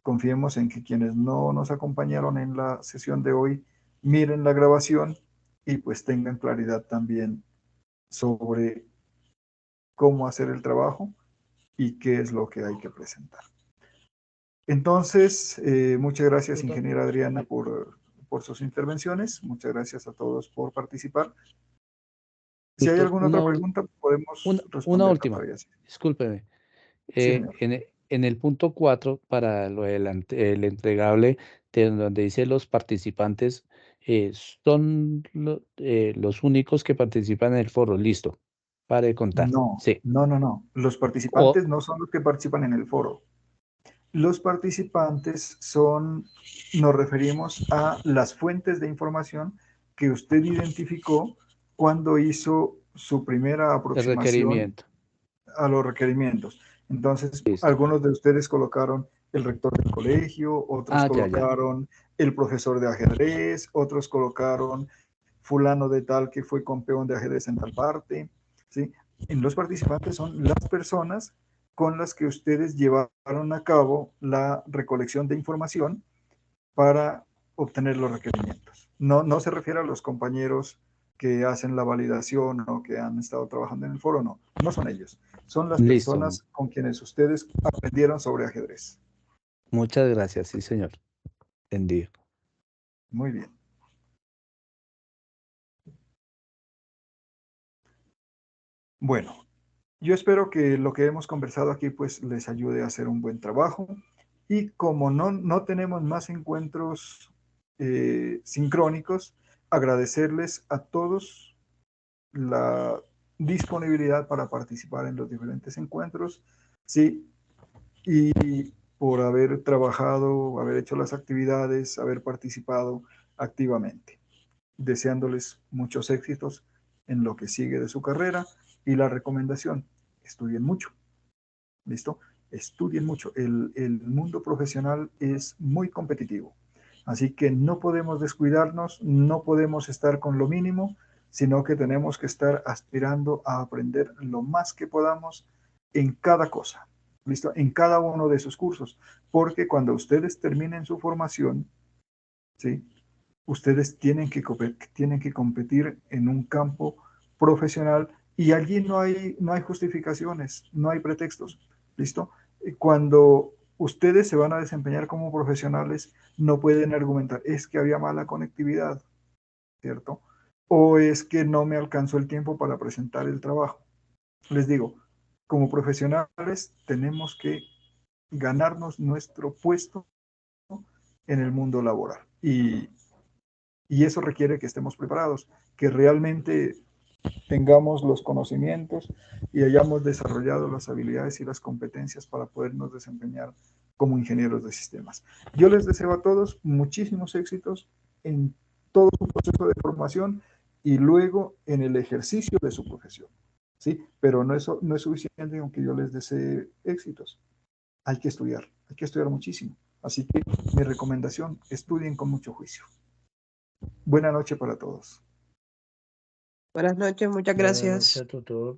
Confiemos en que quienes no nos acompañaron en la sesión de hoy miren la grabación y pues tengan claridad también sobre cómo hacer el trabajo y qué es lo que hay que presentar. Entonces, muchas gracias, ingeniera Adriana, por sus intervenciones. Muchas gracias a todos por participar. Si hay Doctor, alguna otra pregunta, podemos una responderla última, todavía. Sí, discúlpeme. señor. En el punto 4, para el entregable, donde dice los participantes, son los únicos que participan en el foro. Listo, para de contar. No, Sí. no, no, no. Los participantes no son los que participan en el foro. Los participantes nos referimos a las fuentes de información que usted identificó cuando hizo su primera El aproximación requerimiento. a los requerimientos. Entonces, Listo. algunos de ustedes colocaron el rector del colegio, otros Ya. colocaron el profesor de ajedrez, otros colocaron fulano de tal que fue campeón de ajedrez en tal parte, ¿sí? En los participantes son las personas con las que ustedes llevaron a cabo la recolección de información para obtener los requerimientos. No se refiere a los compañeros que hacen la validación o que han estado trabajando en el foro, no son ellos. Son las Listo. personas con quienes ustedes aprendieron sobre ajedrez. Muchas gracias, sí, señor. Entendido. Muy bien. Bueno, yo espero que lo que hemos conversado aquí pues les ayude a hacer un buen trabajo y como no tenemos más encuentros sincrónicos, agradecerles a todos la disponibilidad para participar en los diferentes encuentros, sí, y por haber trabajado, haber hecho las actividades, haber participado activamente. Deseándoles muchos éxitos en lo que sigue de su carrera y la recomendación, estudien mucho. ¿Listo? Estudien mucho. El mundo profesional es muy competitivo. Así que no podemos descuidarnos, no podemos estar con lo mínimo, sino que tenemos que estar aspirando a aprender lo más que podamos en cada cosa, ¿listo? En cada uno de sus cursos, porque cuando ustedes terminen su formación, ¿sí? Ustedes tienen que competir en un campo profesional y allí no hay justificaciones, no hay pretextos, ¿listo? Cuando ustedes se van a desempeñar como profesionales, no pueden argumentar, es que había mala conectividad, ¿cierto? O es que no me alcanzó el tiempo para presentar el trabajo. Les digo, como profesionales tenemos que ganarnos nuestro puesto en el mundo laboral. Y eso requiere que estemos preparados, que realmente tengamos los conocimientos y hayamos desarrollado las habilidades y las competencias para podernos desempeñar como ingenieros de sistemas. Yo les deseo a todos muchísimos éxitos en todo su proceso de formación y luego en el ejercicio de su profesión, ¿sí? Pero no es suficiente aunque yo les desee éxitos. Hay que estudiar muchísimo. Así que mi recomendación, estudien con mucho juicio. Buena noche para todos. Buenas noches, muchas Buenas gracias. noches, tutor.